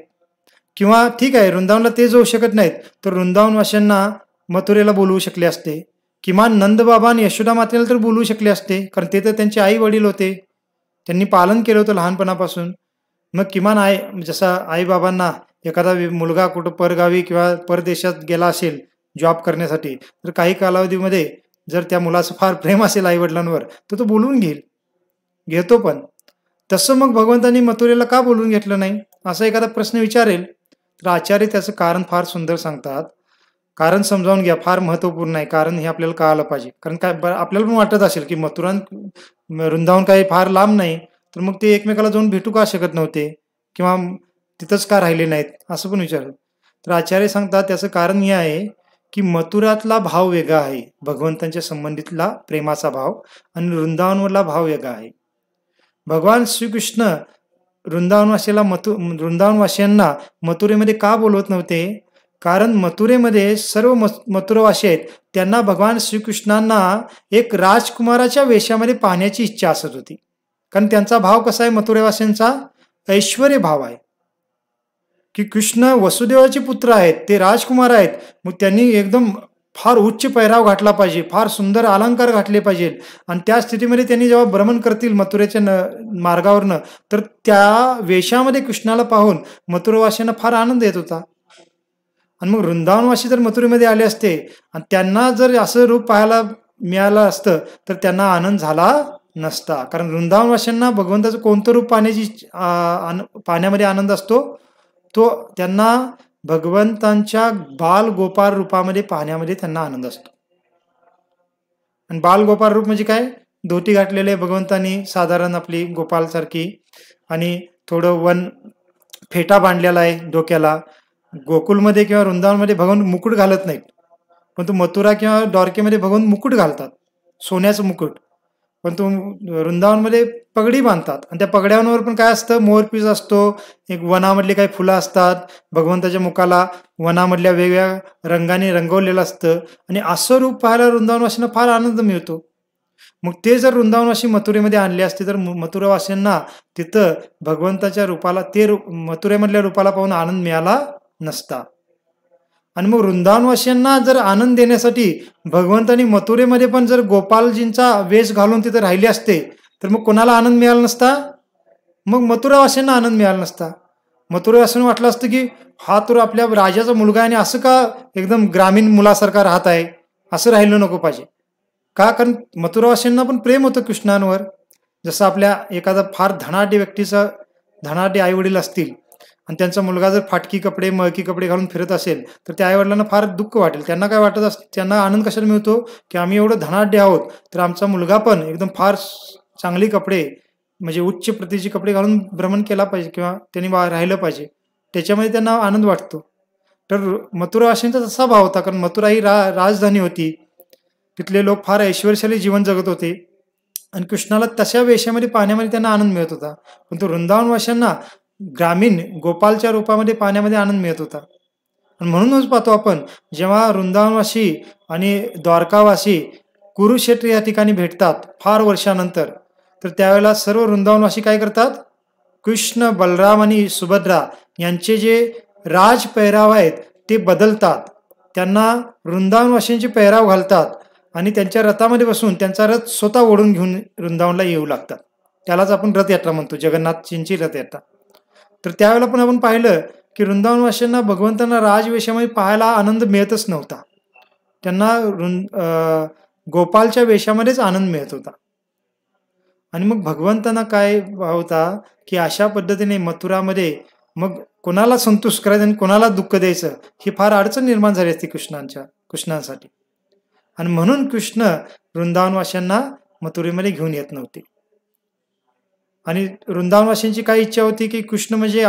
किंवा ठीक आहे वृंदावनला ते जाऊ शकत नाहीत तर वृंदावनवासींना मथुरेला बोलवू शकले असते. किमान नंदबाबा आणि यशोदा मातेला तर बोलवू शकले असते, कारण ते तर त्यांचे आई वडील होते, त्यांनी पालन केलं होतं लहानपणापासून. मग किमान जसा आईबाबांना एखादा मुलगा कुठं परगावी किंवा परदेशात गेला असेल जॉब करण्यासाठी, तर काही कालावधीमध्ये जर त्या मुलाचं फार प्रेम असेल आई वडिलांवर तर तो बोलवून घेतो. पण तसं मग भगवंतांनी मथुरेला का बोलवून घेतलं नाही असा एखादा प्रश्न विचारेल, तर आचार्य त्याचं कारण फार सुंदर सांगतात. कारण समजावून घ्या, फार महत्वपूर्ण आहे. कारण हे आपल्याला कळालं पाहिजे. कारण काय आपल्याला पण वाटत असेल की वृंदावन काही फार लांब नाही, तर मग ते एकमेकाला जाऊन भेटू का शकत नव्हते किंवा तिथंच का राहिले नाहीत असं पण विचारलं. तर आचार्य सांगतात त्याचं कारण हे आहे की मथुरातला भाव वेगळा आहे, भगवंतांच्या संबंधितला प्रेमाचा भाव, आणि वृंदावनवरला भाव वेगळा आहे. भगवान श्रीकृष्ण वृंदावनवासियांना मथुरेमध्ये का बोलवत नव्हते? कारण मथुरेमध्ये सर्व मथुरवासी आहेत, त्यांना भगवान श्रीकृष्णांना एक राजकुमाराच्या वेशामध्ये पाहण्याची इच्छा असत होती. कारण त्यांचा भाव कसा आहे, मथुरेवासींचा ऐश्वर्य भाव आहे की कृष्ण वसुदेवाचे पुत्र आहेत, ते राजकुमार आहेत, मग त्यांनी एकदम फार उच्च पैराव घातला पाहिजे, फार सुंदर अलंकार घातले पाहिजे. आणि त्या स्थितीमध्ये त्यांनी जेव्हा भ्रमण करतील मथुरेच्या मार्गावरनं, तर त्या वेशामध्ये कृष्णाला पाहून मथुरवासींना फार आनंद येत होता. आणि मग वृंदावनवासी जर मथुरेमध्ये आले असते आणि त्यांना जर असं रूप पाहायला मिळालं असतं तर त्यांना आनंद झाला नसता. कारण वृंदावनवासींना भगवंताचं कोणतं रूप पाहण्यामध्ये आनंद असतो, तो त्यांना भगवंतांच्या बाल गोपाळ रूपामध्ये पाहण्यामध्ये त्यांना आनंद असतो. आणि बाल गोपाळ रूप म्हणजे काय, धोती घातलेले भगवंतांनी साधारण आपली गोपाल सारखी आणि थोडं वन फेटा बांधलेला आहे डोक्याला. गोकुलमध्ये किंवा वृंदावनमध्ये भगवान मुकुट घालत नाहीत, पण मथुरा किंवा द्वारकेमध्ये भगवान मुकुट घालतात, सोन्याचं मुकुट. पण वृंदावनमध्ये पगडी बांधतात, आणि त्या पगड्यांवर पण काय असतं, मोरपीस असतो, एक वनामधली काही फुलं असतात, भगवंताच्या मुखाला वनामधल्या वेगवेगळ्या रंगाने रंगवलेलं असतं, आणि असं रूप पाहायला वृंदावनवासींना फार आनंद मिळतो. मग ते जर वृंदावनवासी मथुरेमध्ये आणले असते तर मथुरावासींना तिथं भगवंताच्या रूपाला, मथुरेमधल्या रूपाला पाहून आनंद मिळाला नसता. आणि मग वृंदावनवासींना जर आनंद देण्यासाठी भगवंतानी मथुरेमध्ये पण जर गोपालजींचा वेश घालून तिथे राहिले असते तर मग कोणाला आनंद मिळाला नसता? मग मथुरावासींना आनंद मिळाला नसता. मथुरावासींना वाटलं असतं की हा तर आपल्या राजाचा मुलगा आहे आणि असं का एकदम ग्रामीण मुलासारखा राहत आहे, असं राहिलं नको पाहिजे. का? कारण मथुरावासींना पण प्रेम होतं कृष्णांवर. जसं आपल्या एखादा फार धनाढ्य व्यक्तीचा, धनाढ्य आई वडील असतील आणि त्यांचा मुलगा जर फाटकी कपडे, मळकी कपडे घालून फिरत असेल तर त्या आईवडिलांना फार दुःख वाटेल. त्यांना काय वाटत त्यांना आनंद कशाला मिळतो की आम्ही एवढं धनाढ्य आहोत तर आमचा मुलगा पण एकदम फार चांगली कपडे, म्हणजे उच्च प्रतीचे कपडे घालून भ्रमण केला पाहिजे किंवा त्यांनी राहिलं पाहिजे, त्याच्यामध्ये त्यांना आनंद वाटतो. तर मथुरावासींचा तसा भाव होता, कारण मथुरा ही राजधानी होती. तिथले लोक फार ऐश्वर्यशाली जीवन जगत होते आणि कृष्णाला तशा वेशामध्ये पाहण्यामध्ये त्यांना आनंद मिळत होता. पण वृंदावनवाशांना ग्रामीण गोपालच्या रूपामध्ये पाहण्यामध्ये आनंद मिळत होता. आणि म्हणूनच पाहतो आपण, जेव्हा वृंदावनवासी आणि द्वारकावासी कुरुक्षेत्र या ठिकाणी भेटतात फार वर्षानंतर, तर त्यावेळेला सर्व वृंदावनवासी काय करतात, कृष्ण, बलराम आणि सुभद्रा यांचे जे राज पेहराव आहेत ते बदलतात, त्यांना वृंदावनवासींचे पेहराव घालतात आणि त्यांच्या रथामध्ये बसून त्यांचा रथ स्वतः ओढून घेऊन वृंदावनला येऊ लागतात. त्यालाच आपण रथयात्रा म्हणतो, जगन्नाथजींची रथयात्रा. तर त्यावेळेला पण आपण पाहिलं की वृंदावनवासींना भगवंतांना राजवेशामध्ये पाहायला आनंद मिळतच नव्हता, त्यांना गोपालच्या वेशामध्येच आनंद मिळत होता. आणि मग भगवंतांना काय होता की अशा पद्धतीने मथुरामध्ये मग कोणाला संतुष्ट करायचं आणि कोणाला दुःख द्यायचं ही फार अडचण निर्माण झाली असती कृष्णांसाठी. आणि म्हणून कृष्ण वृंदावनवाशांना मथुरेमध्ये घेऊन येत नव्हते. आणि वृंदावनवासींची काय इच्छा होती की कृष्ण म्हणजे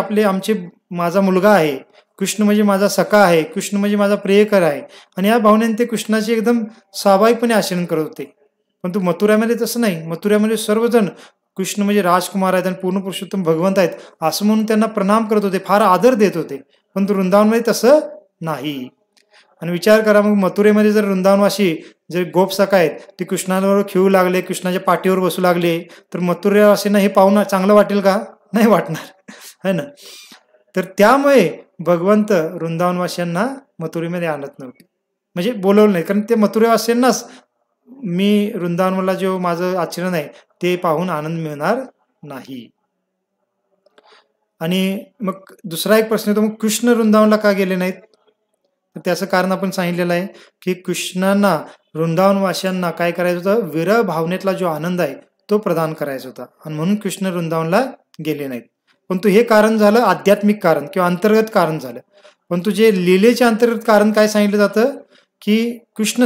माझा मुलगा आहे, कृष्ण म्हणजे माझा सखा आहे, कृष्ण म्हणजे माझा प्रियकर आहे, आणि या भावनेने ते कृष्णाचे एकदम स्वाभाविकपणे आचरण करत होते. परंतु मथुरामध्ये तसं नाही. मथुरामध्ये सर्वजण कृष्ण म्हणजे राजकुमार आहेत आणि पूर्ण पुरुषोत्तम भगवंत आहेत असं म्हणून त्यांना प्रणाम करत होते, फार आदर देत होते. पण वृंदावनमध्ये तसं नाही. आणि विचार करा, मग मथुरेमध्ये जर वृंदावनवासी जे गोपसखा आहेत ते कृष्णाबरोबर खेळू लागले, कृष्णाच्या पाठीवर बसू लागले, तर मथुरेवासींना हे पाहून चांगलं वाटेल का? नाही वाटणार, है ना. तर त्यामुळे भगवंत वृंदावनवासींना मथुरेमध्ये आणत नव्हते, म्हणजे बोलवलं नाही. कारण ते मथुरेवासींनाच मी वृंदावनला जो माझं आचरण आहे ते पाहून आनंद मिळणार नाही. आणि मग दुसरा एक प्रश्न येतो, मग कृष्ण वृंदावनला का गेले नाहीत? तर त्याचं कारण आपण सांगितलेलं आहे की कृष्णांना वृंदावनवाशांना काय करायचं होतं, विरह भावनेतला जो आनंद आहे तो प्रदान करायचा होता, आणि म्हणून कृष्ण वृंदावनला गेले नाहीत. परंतु हे कारण झालं आध्यात्मिक कारण किंवा अंतर्गत कारण झालं. परंतु जे लीलेचे अंतर्गत कारण काय सांगितलं जातं की कृष्ण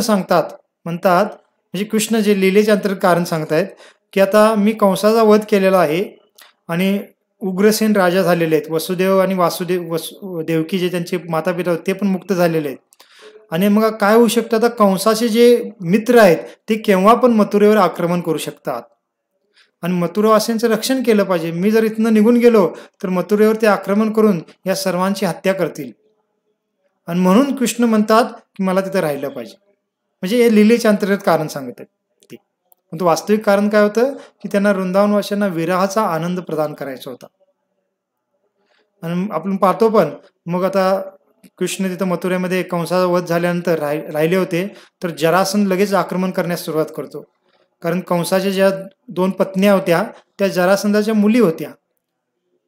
म्हणतात, म्हणजे कृष्ण जे लीलेचे अंतर्गत कारण सांगतायत की आता मी कंसाचा वध केलेला आहे आणि उग्रसेन राजा झालेले आहेत, वसुदेव आणि देवकी जे त्यांचे माता पिता होते ते पण मुक्त झालेले आहेत. आणि मग काय होऊ शकतं, आता कंसाचे जे मित्र आहेत ते केव्हा पण मथुरेवर आक्रमण करू शकतात आणि मथुरावासींचं रक्षण केलं पाहिजे. मी जर इथनं निघून गेलो तर मथुरेवर ते आक्रमण करून या सर्वांची हत्या करतील, आणि म्हणून कृष्ण म्हणतात की मला तिथे राहिलं पाहिजे. म्हणजे हे लीलेच्या अंतर्गत कारण सांगत आहेत ते. परंतु वास्तविक कारण काय होतं की त्यांना वृंदावनवाशांना विरहाचा आनंद प्रदान करायचा होता. आणि आपण पाहतो पण, मग आता कृष्ण तिथं मथुरेमध्ये कंसाचा वध झाल्यानंतर राहिले होते, तर जरासंध लगेच आक्रमण करण्यास सुरुवात करतो. कारण कंसाच्या ज्या 2 पत्न्या होत्या त्या जरासंधाच्या मुली होत्या,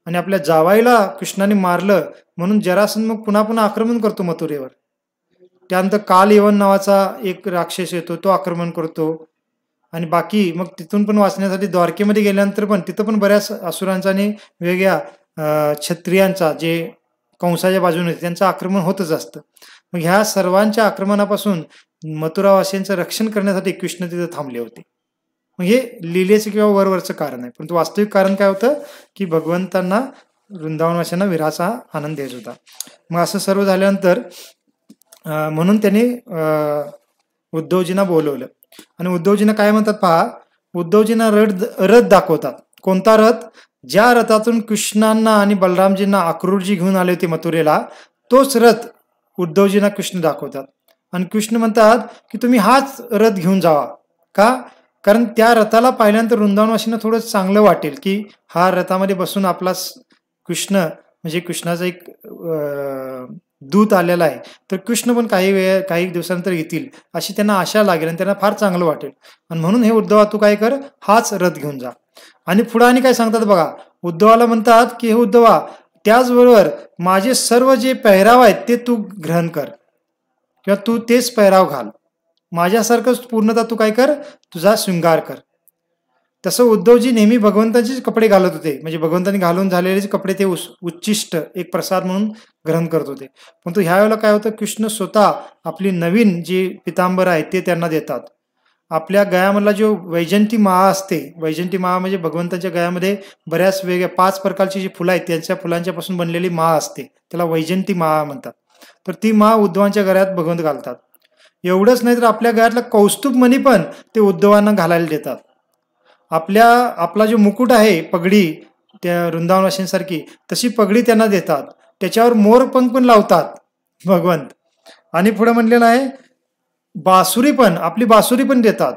आणि आपल्या जावाईला कृष्णाने मारलं म्हणून जरासंध मग पुन्हा पुन्हा आक्रमण करतो मथुरेवर. त्यानंतर कालयवन नावाचा एक राक्षस येतो, तो आक्रमण करतो. आणि बाकी मग तिथून पण वाचण्यासाठी द्वारकेमध्ये गेल्यानंतर पण तिथं पण बऱ्याच असुरांचा आणि वेगळ्या क्षत्रियांचा जे कंसाच्या बाजूने त्यांचं आक्रमण होतच असतं. मग ह्या सर्वांच्या आक्रमणापासून मथुरावासींचं रक्षण करण्यासाठी कृष्ण तिथे थांबले होते. मग हे लिलेचं किंवा वरवरचं कारण आहे, परंतु वास्तविक कारण काय होतं की भगवंतांना वृंदावनवाशांना विरहाचा आनंद देत होता. मग असं सर्व झाल्यानंतर म्हणून त्यांनी उद्धवजींना बोलवलं आणि उद्धवजींना काय म्हणतात पहा, उद्धवजींना रथ दाखवतात. कोणता रथ? ज्या रथातून कृष्णांना आणि बलरामजींना अक्रूरजी घेऊन आले होते मथुरेला, तोच रथ उद्धवजींना कृष्ण दाखवतात. आणि कृष्ण म्हणतात की तुम्ही हाच रथ घेऊन जावा. का? कारण त्या रथाला पाहिल्यानंतर वृंदावनवासींना थोडं चांगलं वाटेल की हा रथामध्ये बसून आपला कृष्ण म्हणजे कृष्णाचा एक दूत आलेला आहे, तर कृष्ण पण काही दिवसानंतर येतील अशी त्यांना आशा लागेल आणि त्यांना फार चांगलं वाटेल. आणि म्हणून हे उद्धवा तू काय कर, हाच रथ घेऊन जा. आणि पुढे आणि काय सांगतात बघा, उद्धवाला म्हणतात की हे उद्धवा, त्याचबरोबर माझे सर्व जे पेहराव आहेत ते तू ग्रहण कर किंवा तू तेच पेहराव घाल, माझ्यासारखंच पूर्णतः तू काय कर, तुझा शृंगार कर. तसं उद्धवजी नेहमी भगवंताचेच कपडे घालत होते, म्हणजे भगवंतांनी घालून झालेले कपडे ते उच्चिष्ट एक प्रसाद म्हणून ग्रहण करत होते. परंतु ह्या वेळेला काय होतं, कृष्ण स्वतः आपली नवीन जी पितांबर आहे ते त्यांना देतात. आपल्या गळ्यामधला जो वैजंती माळा असते, वैजंती माळा म्हणजे भगवंताच्या गळ्यामध्ये बऱ्याच वेगळ्या 5 प्रकारची जी फुलं आहेत त्यांच्या फुलांच्या पासून बनलेली माळ असते, त्याला वैजंती माळा म्हणतात. तर ती माळ उद्धवांच्या गळ्यात भगवंत घालतात. एवढंच नाही तर आपल्या गळ्यातला कौस्तुभ मणी पण ते उद्धवांना घालायला देतात. आपला जो मुकुट आहे, पगडी, त्या वृंदावनवासींसारखी तशी पगडी त्यांना देतात. त्याच्यावर मोरपंख पण लावतात भगवंत. आणि पुढे म्हणलेलं आहे बासुरी पण, आपली बासुरी पण देतात.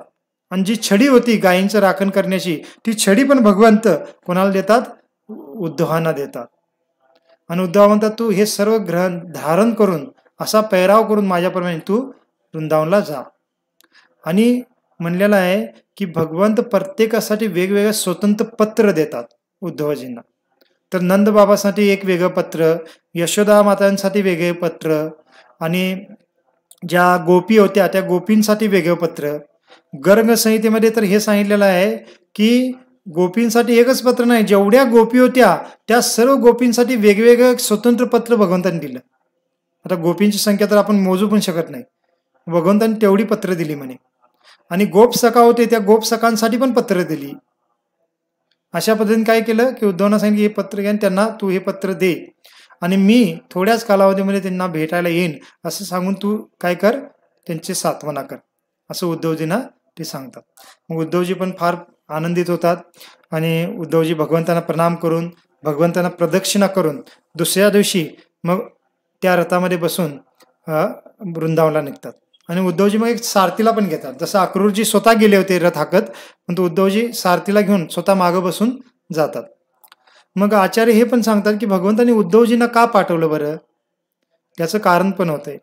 आणि जी छडी होती गायींचं राखण करण्याची, ती छडी पण भगवंत कोणाला देतात, उद्धवांना देतात. आणि उद्धव म्हणतात तू हे सर्व ग्रहण धारण करून असा पेहराव करून माझ्याप्रमाणे तू वृंदावनला जा. आणि म्हणलेलं आहे की भगवंत प्रत्येकासाठी वेगवेगळं स्वतंत्र पत्र देतात उद्धवजींना. तर नंद बाबासाठी एक वेगळं पत्र, यशोदा मातांसाठी वेगळे पत्र, आणि ज्या गोपी होत्या त्या गोपींसाठी वेगळं पत्र. गर्ग संहितेमध्ये तर हे सांगितलेलं आहे की गोपींसाठी एकच पत्र नाही, जेवढ्या गोपी होत्या त्या सर्व गोपींसाठी वेगवेगळं स्वतंत्र पत्र भगवंतांनी दिलं. आता गोपींची संख्या तर आपण मोजू पण शकत नाही, भगवंतांनी तेवढी पत्र दिली म्हणे. आणि गोपसखा होते त्या गोपसखांसाठी पण पत्र दिली. अशा पद्धतीने काय केलं की उद्धवांना सांगितलं हे पत्र घ्या, त्यांना तू हे पत्र दे आणि मी थोड्याच कालावधीमध्ये त्यांना भेटायला येईन असं सांगून तू काय कर, त्यांची सांत्वना कर, असं उद्धवजींना ते सांगतात. मग उद्धवजी पण फार आनंदित होतात आणि उद्धवजी भगवंतांना प्रणाम करून भगवंतांना प्रदक्षिणा करून दुसऱ्या दिवशी मग त्या रथामध्ये बसून वृंदावनला निघतात. आणि उद्धवजी मग एक सारथीला पण घेतात. जसं अक्रूरजी स्वतः गेले होते रथ हाकत, पण उद्धवजी सारथीला घेऊन स्वतः मागं बसून जातात. मग आचार्य हे पण सांगतात की भगवंतांनी उद्धवजींना का पाठवलं बरं, त्याचं कारण पण होतंय.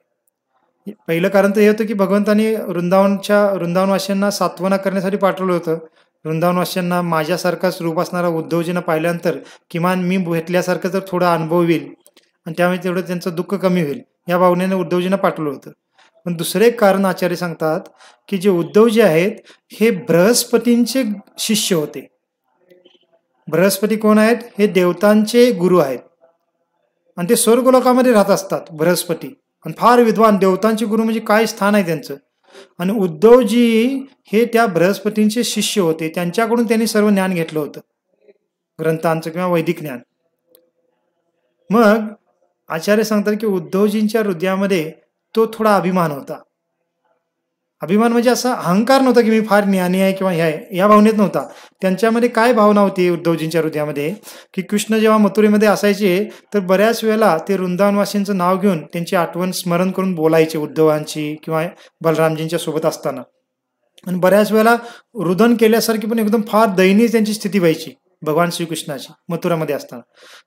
पहिलं कारण तर हे होतं की भगवंतांनी वृंदावनवासींना सांत्वना करण्यासाठी पाठवलं होतं. वृंदावनवासींना माझ्यासारखाच रूप असणारा उद्धवजींना पाहिल्यानंतर किमान मी भेटल्यासारखं तर थोडा अनुभव येईल आणि त्यामुळे तेवढं त्यांचं दुःख कमी होईल, या भावनेने उद्धवजींना पाठवलं होतं. पण दुसरे एक कारण आचार्य सांगतात की जे उद्धवजी आहेत हे बृहस्पतींचे शिष्य होते. बृहस्पती कोण आहेत? हे देवतांचे गुरु आहेत आणि ते स्वर्गलोकामध्ये राहत असतात बृहस्पती, आणि फार विद्वान देवतांचे गुरु म्हणजे काय स्थान आहे त्यांचं. आणि उद्धवजी हे त्या बृहस्पतींचे शिष्य होते, त्यांच्याकडून त्यांनी सर्व ज्ञान घेतलं होतं, ग्रंथांचं किंवा वैदिक ज्ञान. मग आचार्य सांगतात की उद्धवजींच्या हृदयामध्ये तो थोडा अभिमान होता. अभिमान म्हणजे असा अहंकार नव्हता की मी फार ज्ञानी आहे किंवा हे आहे, या भावनेत नव्हता. त्यांच्यामध्ये काय भावना होती उद्धवजींच्या हृदयामध्ये की कृष्ण जेव्हा मथुरेमध्ये असायचे तर बऱ्याच वेळेला ते वृंदावनवासींचं नाव घेऊन त्यांची आठवण स्मरण करून बोलायचे उद्धवांची किंवा बलरामजींच्या सोबत असताना. आणि बऱ्याच वेळेला रुदन केल्यासारखी पण एकदम फार दयनीय त्यांची स्थिती व्हायची भगवान श्रीकृष्णाची मथुरामध्ये असताना.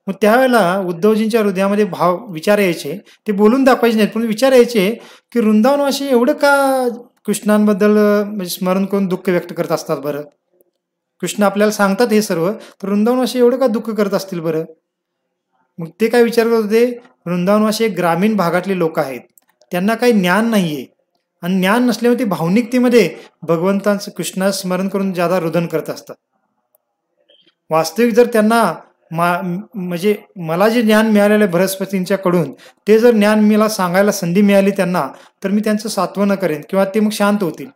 मग त्यावेळेला उद्धवजींच्या हृदयामध्ये विचार यायचे, ते बोलून दाखवायचे नाहीत पण विचार यायचे की वृंदावनवासी एवढं का कृष्णांबद्दल म्हणजे स्मरण करून दुःख व्यक्त करत असतात बरं. कृष्ण आपल्याला सांगतात हे सर्व, तर वृंदावनवासी एवढं का दुःख करत असतील बरं. मग ते काय विचार करत होते, वृंदावनवासी एक ग्रामीण भागातले लोक आहेत, त्यांना काही ज्ञान नाहीये आणि ज्ञान नसल्यामुळे ते भावनिकतेमध्ये भगवंतांचं कृष्णाचं स्मरण करून ज्यादा रुदन करत असतात. वास्तविक जर त्यांना म्हणजे मला जे ज्ञान मिळालेलं आहे बृहस्पतींच्याकडून, ते जर ज्ञान मला सांगायला संधी मिळाली त्यांना, तर मी त्यांचं सांत्वन करेन किंवा ते मग शांत होतील.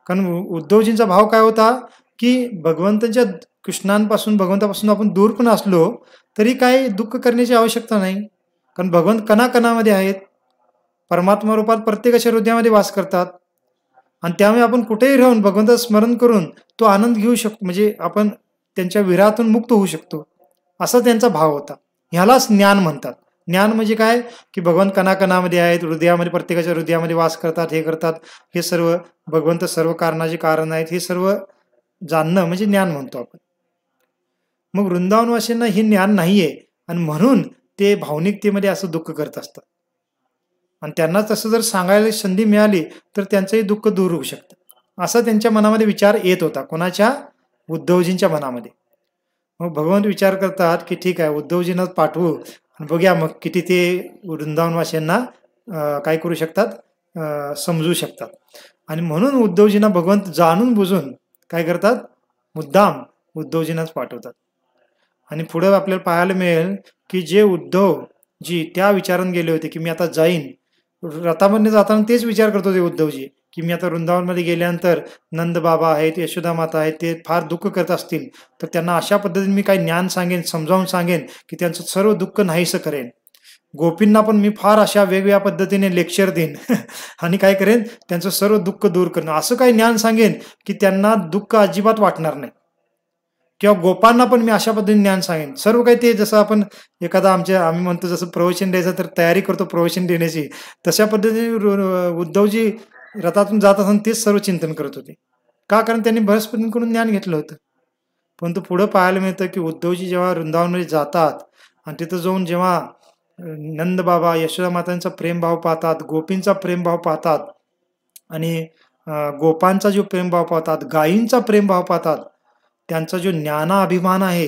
कारण उद्धवजींचा भाव काय होता की भगवंतांच्या भगवंतापासून आपण दूर पण असलो तरी काही दुःख करण्याची आवश्यकता नाही, कारण भगवंत कणाकणामध्ये आहेत, परमात्मा रूपात प्रत्येकाच्या हृदयामध्ये वास करतात आणि त्यामुळे आपण कुठेही राहून भगवंताचं स्मरण करून तो आनंद घेऊ शकतो, म्हणजे आपण त्यांच्या विरहातून मुक्त होऊ शकतो, असा त्यांचा भाव होता. ह्यालाच ज्ञान म्हणतात. ज्ञान म्हणजे काय की भगवंत कणाकणामध्ये आहेत, हृदयामध्ये, प्रत्येकाच्या हृदयामध्ये वास करतात, हे करतात, हे सर्व भगवंत सर्व कारणाचे कारण आहेत, हे सर्व जाणणं म्हणजे ज्ञान म्हणतो आपण. मग वृंदावनवासींना हे ज्ञान नाहीये आणि म्हणून ते भावनिकतेमध्ये असं दुःख करत असतात. आणि त्यांना तसं जर सांगायला संधी मिळाली तर त्यांचंही दुःख दूर होऊ शकतं, असा त्यांच्या मनामध्ये विचार येत होता. कोणाच्या? उद्धवजींच्या मनामध्ये. मग भगवंत विचार करतात की ठीक आहे, उद्धवजींना पाठवू आणि बघूया मग किती ते वृंदावनवासींना काय करू शकतात, समजू शकतात. आणि म्हणून उद्धवजींना भगवंत जाणून बुजून काय करतात, मुद्दाम उद्धवजींनाच पाठवतात. आणि पुढे आपल्याला पाहायला मिळेल की जे उद्धवजी त्या विचाराने गेले होते की मी आता जाईन, रथामध्ये जाताना तेच विचार करत होते उद्धवजी की मी आता वृंदावनमध्ये गेल्यानंतर नंद बाबा आहेत, यशोदा माता आहेत, ते फार दुःख करत असतील तर त्यांना अशा पद्धतीने मी काही ज्ञान सांगेन, समजावून सांगेन की त्यांचं सर्व दुःख नाहीसं करेन. गोपींना पण मी फार अशा वेगवेगळ्या पद्धतीने लेक्चर देईन आणि काय करेन, त्यांचं सर्व दुःख दूर करणं, असं काही ज्ञान सांगेन की त्यांना दुःख अजिबात वाटणार नाही. किंवा गोपांना पण मी अशा पद्धतीने ज्ञान सांगेन. सर्व काही ते जसं आपण एखादा आम्ही म्हणतो जसं प्रवचन द्यायचं तर तयारी करतो प्रवचन देण्याची, तशा पद्धतीने उद्धवजी रथातून जात असताना तेच सर्व चिंतन करत होते. का? कारण त्यांनी बृहस्पतींकडून ज्ञान घेतलं होतं. परंतु पुढं पाहायला मिळतं की उद्धवजी जेव्हा वृंदावनमध्ये जातात आणि तिथं जाऊन जेव्हा नंद बाबा, यशोदा मातांचा प्रेमभाव पाहतात, गोपींचा प्रेमभाव पाहतात आणि गोपांचा जो प्रेमभाव पाहतात, गायींचा प्रेमभाव पाहतात, त्यांचा जो ज्ञानाभिमान आहे,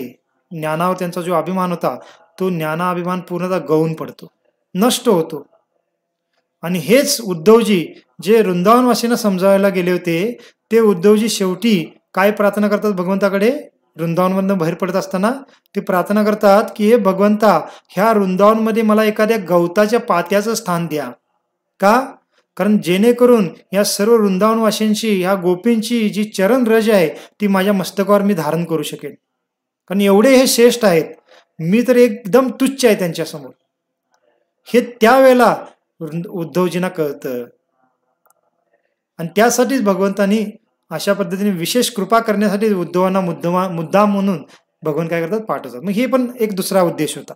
ज्ञानावर त्यांचा जो अभिमान होता, तो ज्ञानाभिमान पूर्णतः गळून पडतो, नष्ट होतो. आणि हेच उद्धवजी जे वृंदावनवासींना समजावायला गेले होते, ते उद्धवजी शेवटी काय प्रार्थना करतात भगवंताकडे? वृंदावनमधनं बाहेर पडत असताना ते प्रार्थना करतात की हे भगवंता, ह्या वृंदावनमध्ये मला एखाद्या गवताच्या पात्याचं स्थान द्या. का? कारण जेणेकरून या सर्व वृंदावनवासींची, ह्या गोपींची जी चरण रज आहे ती माझ्या मस्तकावर मी धारण करू शकेन. कारण एवढे हे श्रेष्ठ आहेत, मी तर एकदम तुच्छ आहे त्यांच्यासमोर. हे त्यावेळेला उद्धवजींना कळतं आणि त्यासाठीच भगवंतांनी अशा पद्धतीने विशेष कृपा करण्यासाठी उद्धवांना मुद्दाम म्हणून भगवान काय करतात, पाठवतात. मग हे पण एक दुसरा उद्देश होता.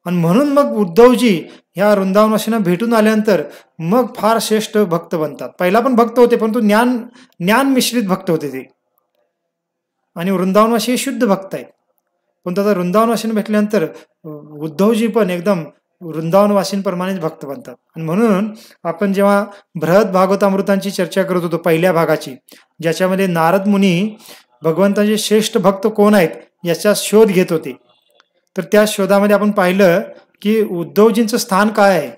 आणि म्हणून मग उद्धवजी ह्या वृंदावनवासींना भेटून आल्यानंतर मग फार श्रेष्ठ भक्त बनतात. पहिला पण भक्त होते परंतु ज्ञान मिश्रित भक्त होते ते. आणि वृंदावनवासी हे शुद्ध भक्त आहेत. पण आता वृंदावनवासींना भेटल्यानंतर उद्धवजी पण एकदम वृंदावनवासींप्रमाणेच भक्त बनतात. आणि म्हणून आपण जेव्हा बृहद भागवतामृतांची चर्चा करत होतो पहिल्या भागाची, ज्याच्यामध्ये नारद मुनी भगवंताचे श्रेष्ठ भक्त कोण आहेत याचा शोध घेत होते, तर त्या शोधामध्ये आपण पाहिलं की उद्धवजींचं स्थान काय आहे.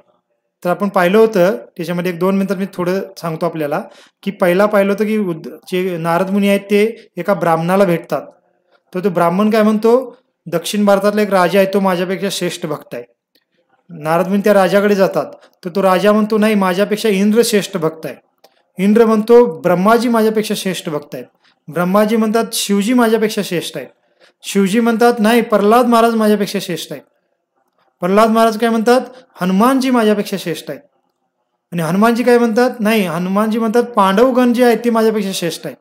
तर आपण पाहिलं होतं, त्याच्यामध्ये 1-2 मिनिटात मी थोडं सांगतो आपल्याला, की पहिला पाहिलं होतं की जे नारद मुनी आहेत ते एका ब्राह्मणाला भेटतात. तर तो ब्राह्मण काय म्हणतो, दक्षिण भारतातला एक राजा आहे, तो माझ्यापेक्षा श्रेष्ठ भक्त आहे. नारद मुनी त्या राजाकडे जातात, तर तो राजा म्हणतो नाही, माझ्यापेक्षा इंद्र श्रेष्ठ भक्त आहे. इंद्र म्हणतो ब्रह्माजी माझ्यापेक्षा श्रेष्ठ भक्त आहेत. ब्रह्माजी म्हणतात शिवजी माझ्यापेक्षा श्रेष्ठ आहेत. शिवजी म्हणतात नाही, प्रल्हाद महाराज माझ्यापेक्षा श्रेष्ठ आहेत. प्रल्हाद महाराज काय म्हणतात, हनुमानजी माझ्यापेक्षा श्रेष्ठ आहेत. आणि हनुमानजी काय म्हणतात, नाही, हनुमानजी म्हणतात पांडवगण जे आहेत ते माझ्यापेक्षा श्रेष्ठ आहेत.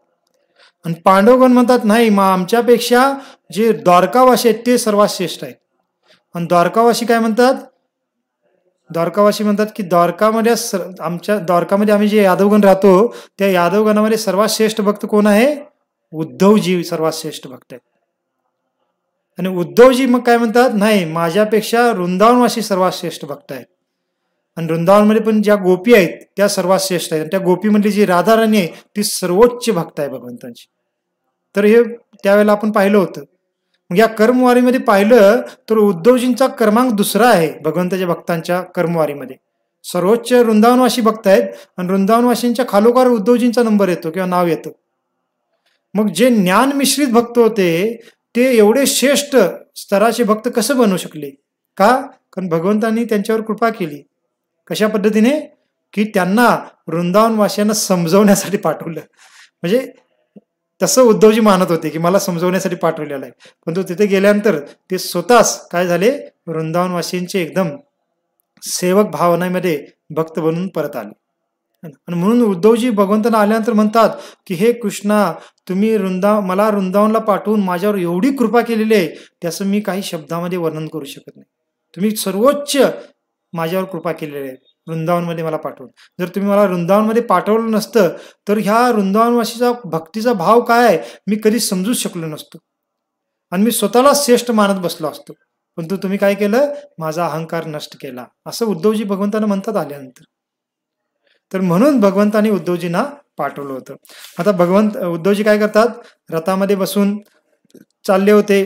आणि पांडवगण म्हणतात नाही, आमच्यापेक्षा जे द्वारकावासी आहेत ते सर्वात श्रेष्ठ आहेत. आणि द्वारकावासी काय म्हणतात, द्वारकावासी म्हणतात की आमच्या द्वारकामध्ये आम्ही जे यादवगण राहतो त्या यादवगणामध्ये सर्वात श्रेष्ठ भक्त कोण आहे, उद्धवजी सर्वात श्रेष्ठ भक्त आहेत. आणि उद्धवजी मग काय म्हणतात, नाही, माझ्यापेक्षा वृंदावनवासी सर्वात श्रेष्ठ भक्त आहेत. आणि वृंदावनमध्ये पण ज्या गोपी आहेत त्या सर्वात श्रेष्ठ आहेत. आणि त्या गोपीमधली जी राधाराणी आहे ती सर्वोच्च भक्त आहे भगवंतांची. तर हे त्यावेळेला आपण पाहिलं होतं. मग या कर्मवारीमध्ये पाहिलं तर उद्धवजींचा क्रमांक 2रा आहे भगवंताच्या भक्तांच्या कर्मवारीमध्ये. सर्वोच्च वृंदावनवासी भक्त आहेत आणि वृंदावनवासींच्या खालोखार उद्धवजींचा नंबर येतो किंवा नाव येतं. मग जे ज्ञान मिश्रित भक्त होते ते एवढे श्रेष्ठ स्तराचे भक्त कसं बनू शकले? का? कारण भगवंतांनी त्यांच्यावर कृपा केली. कशा पद्धतीने? की त्यांना वृंदावनवासियांना समजवण्यासाठी पाठवलं. म्हणजे तसं उद्धवजी मानत होते की मला समजवण्यासाठी पाठवलेलं आहे. परंतु तिथे गेल्यानंतर ते स्वतःच काय झाले, वृंदावनवासींचे एकदम सेवक भावनेमध्ये भक्त बनून परत आले. आणि म्हणून उद्धवजी भगवंतांना आल्यानंतर म्हणतात की हे कृष्णा, तुम्ही मला वृंदावनला पाठवून माझ्यावर एवढी कृपा केलेली आहे, त्याचं मी काही शब्दामध्ये वर्णन करू शकत नाही. तुम्ही सर्वोच्च माझ्यावर कृपा केलेली आहे वृंदावनमध्ये मला पाठवून. जर तुम्ही मला वृंदावनमध्ये पाठवलं नसतं तर ह्या वृंदावनवासीचा भक्तीचा भाव काय आहे मी कधी समजूच शकलो नसतो आणि मी स्वतःला श्रेष्ठ मानत बसलो असतो. परंतु तुम्ही काय केलं, माझा अहंकार नष्ट केला, असं उद्धवजी भगवंतांना म्हणतात आल्यानंतर. तर म्हणून भगवंतांनी उद्धवजींना पाठवलं होतं. आता उद्धवजी काय करतात, रथामध्ये बसून चालले होते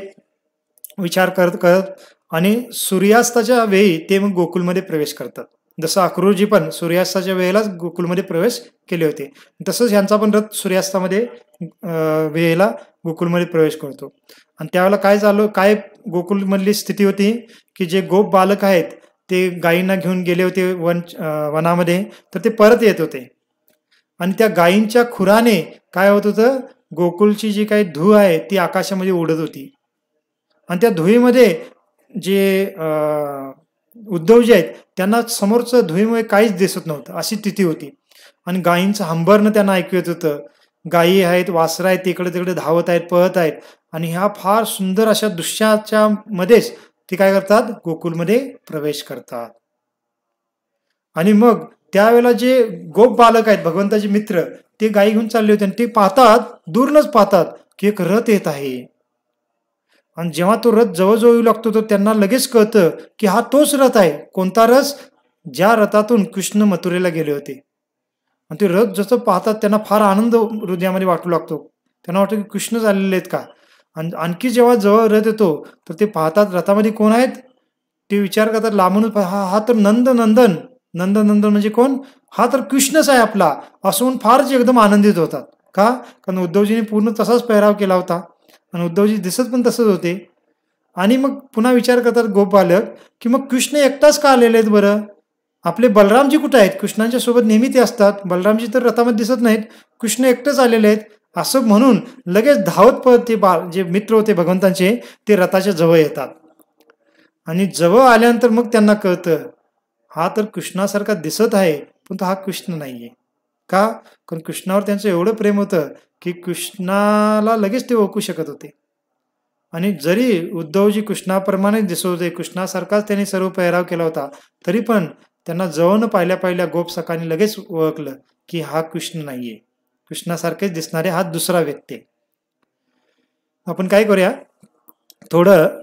विचार करत करत, आणि सूर्यास्ताच्या वेळी ते मग गोकुलमध्ये प्रवेश करतात. जसं अक्रूरजी पण सूर्यास्ताच्या वेळेलाच गोकुलमध्ये प्रवेश केले होते, तसंच ह्यांचा पण रथ सूर्यास्तामध्ये वेळेला गोकुलमध्ये प्रवेश करतो. आणि त्यावेळेला काय गोकुलमधली स्थिती होती की जे गोप बालक आहेत ते गायींना घेऊन गेले होते वनामध्ये, तर ते परत येत होते आणि त्या गायींच्या खुराने काय होत होतं, गोकुलची जी काही धूळ आहे ती आकाशामध्ये उडत होती. आणि त्या धुळीमध्ये जे उद्धवजी आहेत त्यांना समोरचं धुळीमुळे काहीच दिसत नव्हतं, अशी स्थिती होती. आणि गायींचं हंबरणं त्यांना ऐकू येत होतं. गायी आहेत, वासरं आहेत, तिकडे तिकडे धावत आहेत, पळत आहेत. आणि ह्या फार सुंदर अशा दृश्याच्या मध्येच ते काय करतात, गोकुलमध्ये प्रवेश करतात. आणि मग त्यावेळेला जे गोप बालक आहेत भगवंताचे मित्र, ते गायी घेऊन चालले होते आणि ते पाहतात, दूरनच पाहतात की एक रथ येत आहे. आणि जेव्हा तो रथ जवळजवळ येऊ लागतो तर त्यांना लगेच कळतं की हा तोच रथ आहे. कोणता रथ? ज्या रथातून कृष्ण मथुरेला गेले होते. आणि ते रथ जसं पाहतात त्यांना फार आनंद हृदयामध्ये वाटू लागतो. त्यांना वाटतं की कृष्ण चाललेले आहेत का. आणि आणखी जेव्हा जवळ रथ येतो तर ते पाहतात रथामध्ये कोण आहेत. ते विचार करतात लांबून, हा तर नंदनंदन म्हणजे कोण, हा तर कृष्णच आहे आपला, असं फारच एकदम आनंदित होतात. का? कारण उद्धवजीने पूर्ण तसाच पेहराव केला होता आणि उद्धवजी दिसत पण तसंच होते. आणि मग पुन्हा विचार करतात गोप बालक की मग कृष्ण एकटाच का आलेले आहेत बरं, आपले बलरामजी कुठे आहेत, कृष्णांच्या सोबत नेहमी ते असतात, बलरामजी तर रथामध्ये दिसत नाहीत, कृष्ण एकटेच आलेले आहेत. असं म्हणून लगेच धावत पळत ते जे मित्र होते भगवंतांचे ते रथाच्या जवळ येतात. आणि जवळ आल्यानंतर मग त्यांना कळतं हा तर कृष्णासारखा दिसत आहे पण तो हा कृष्ण नाहीये. का? कारण कृष्णावर त्यांचं एवढं प्रेम होतं की कृष्णाला लगेच ते ओळखू शकत होते. आणि जरी उद्धवजी कृष्णाप्रमाणे दिसत होते, कृष्णासारखाच त्यांनी सर्व पेहराव केला होता, तरी पण त्यांना जवळ पाहिल्या पाहिल्या गोपसखांनी लगेच ओळखलं की हा कृष्ण नाहीये, कृष्णासारखेच दिसणारे हा दुसरा व्यक्ती. आपण काय करूया, थोडं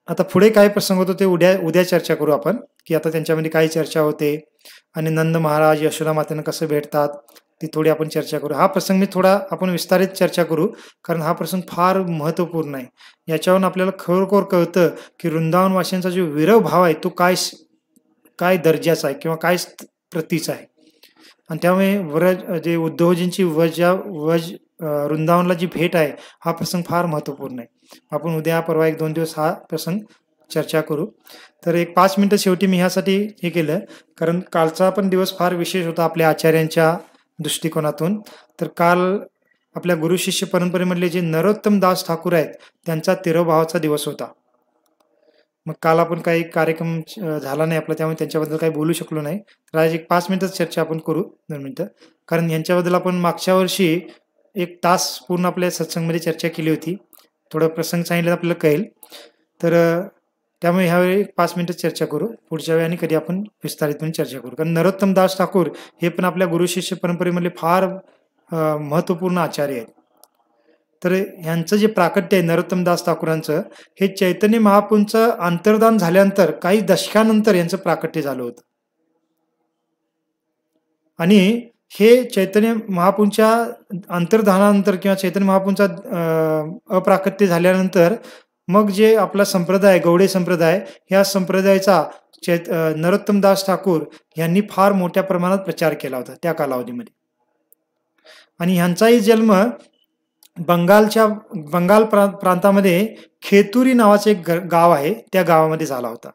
आता पुढे काय प्रसंग होतो ते उद्या चर्चा करू आपण, की आता त्यांच्यामध्ये काय चर्चा होते आणि नंद महाराज यशोदा मातेनं कसं भेटतात ती थोडी आपण चर्चा करू. हा प्रसंग मी थोडा आपण विस्तारित चर्चा करू, कारण हा प्रसंग फार महत्वपूर्ण आहे. याच्यावरून आपल्याला खरोखर कळतं की वृंदावनवासियांचा जो विरह भाव आहे तो काय दर्जाचा आहे किंवा काय प्रतीचा आहे. आणि त्यामुळे जे उद्धवजींची वृंदावनला जी भेट आहे हा प्रसंग फार महत्वपूर्ण आहे. आपण उद्या परवा 1-2 दिवस हा प्रसंग चर्चा करू. तर एक 5 मिनिटं शेवटी मी ह्यासाठी हे केलं कारण कालचा पण दिवस फार विशेष होता आपल्या आचार्यांच्या दृष्टिकोनातून. तर काल आपल्या गुरु शिष्य परंपरेमधले जे नरोत्तम दास ठाकूर आहेत त्यांचा तिरोभावाचा दिवस होता. मग काल आपण काही कार्यक्रम झाला नाही आपला, त्यामुळे त्यांच्याबद्दल काही बोलू शकलो नाही. तर आज एक 5 मिनिटं चर्चा आपण करू, 2 मिनिटं, कारण यांच्याबद्दल आपण मागच्या वर्षी 1 तास पूर्ण आपल्या सत्संगमध्ये चर्चा केली होती. थोडं प्रसंग सांगितलं आपल्याला कळेल. तर त्यामुळे ह्यावेळी 5 मिनिटं चर्चा करू, पुढच्या वेळी आणि कधी आपण विस्तारितपणे चर्चा करू. कारण नरोत्तम दास ठाकूर हे पण आपल्या गुरु शिष्य परंपरेमधले फार महत्वपूर्ण आचार्य आहेत. तर ह्यांचं जे प्राकट्य आहे नरोत्तम दास ठाकूरांचं, हे चैतन्य महाप्रभूंचं अंतर्धान झाल्यानंतर काही दशकानंतर यांचं प्राकट्य झालं होतं. आणि हे चैतन्य महाप्रभूंच्या अंतर्धानानंतर किंवा चैतन्य महाप्रभूंचा अप्राकट्य झाल्यानंतर मग जे आपला संप्रदाय गौडे संप्रदाय, ह्या संप्रदायाचा नरोत्तम दास ठाकूर यांनी फार मोठ्या प्रमाणात प्रचार केला होता त्या कालावधीमध्ये. आणि ह्यांचाही जन्म बंगाल प्रांतामध्ये खेतुरी नावाचे एक गाव आहे त्या गावामध्ये झाला होता.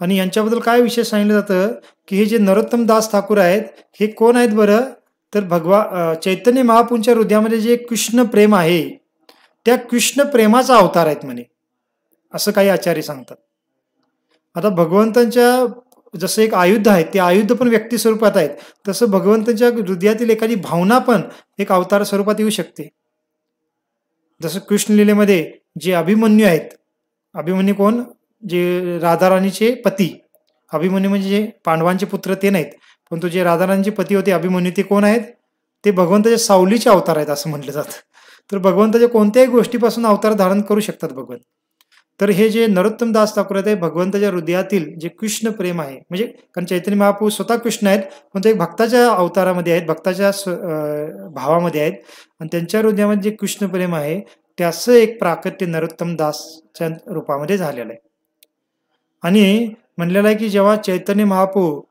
आणि यांच्याबद्दल काय विशेष सांगितलं जातं की हे जे नरोत्तम दास ठाकूर आहेत हे कोण आहेत बरं, तर चैतन्य महाप्रभूंच्या हृदयामध्ये जे कृष्ण प्रेम आहे त्या कृष्ण प्रेमाचा अवतार आहेत म्हणे, असं काही आचार्य सांगतात. आता भगवंतांच्या जसं एक आयुध आहे ते आयुध पण व्यक्ती स्वरूपात आहेत, तसं भगवंतांच्या हृदयातील एखादी भावना पण एक अवतार स्वरूपात येऊ शकते. जसं कृष्ण लीलेमध्ये जे अभिमन्यू आहेत, अभिमन्यू कोण, जे राधाराणीचे पती, अभिमन्यू म्हणजे जे पांडवांचे पुत्र ते नाहीत, परंतु जे राधाराणीचे पती होते अभिमन्यू ते कोण आहेत, ते भगवंताच्या सावलीचे अवतार आहेत असं म्हटलं जातं. तर भगवंताच्या कोणत्याही गोष्टीपासून अवतार धारण करू शकतात भगवंत. तर हे जे नरोत्तम दास ठाकूर आहेत भगवंताच्या हृदयातील जे कृष्ण प्रेम आहे, म्हणजे कारण चैतन्य महाप्रभू स्वतः कृष्ण आहेत पण ते भक्ताच्या अवतारामध्ये आहेत, भक्ताच्या भावामध्ये आहेत, आणि त्यांच्या हृदयामध्ये जे कृष्ण प्रेम आहे त्याचं एक प्राकट्य नरोत्तम दासच्या रूपामध्ये झालेलं आहे. आणि म्हणलेलं आहे की जेव्हा चैतन्य महाप्रभू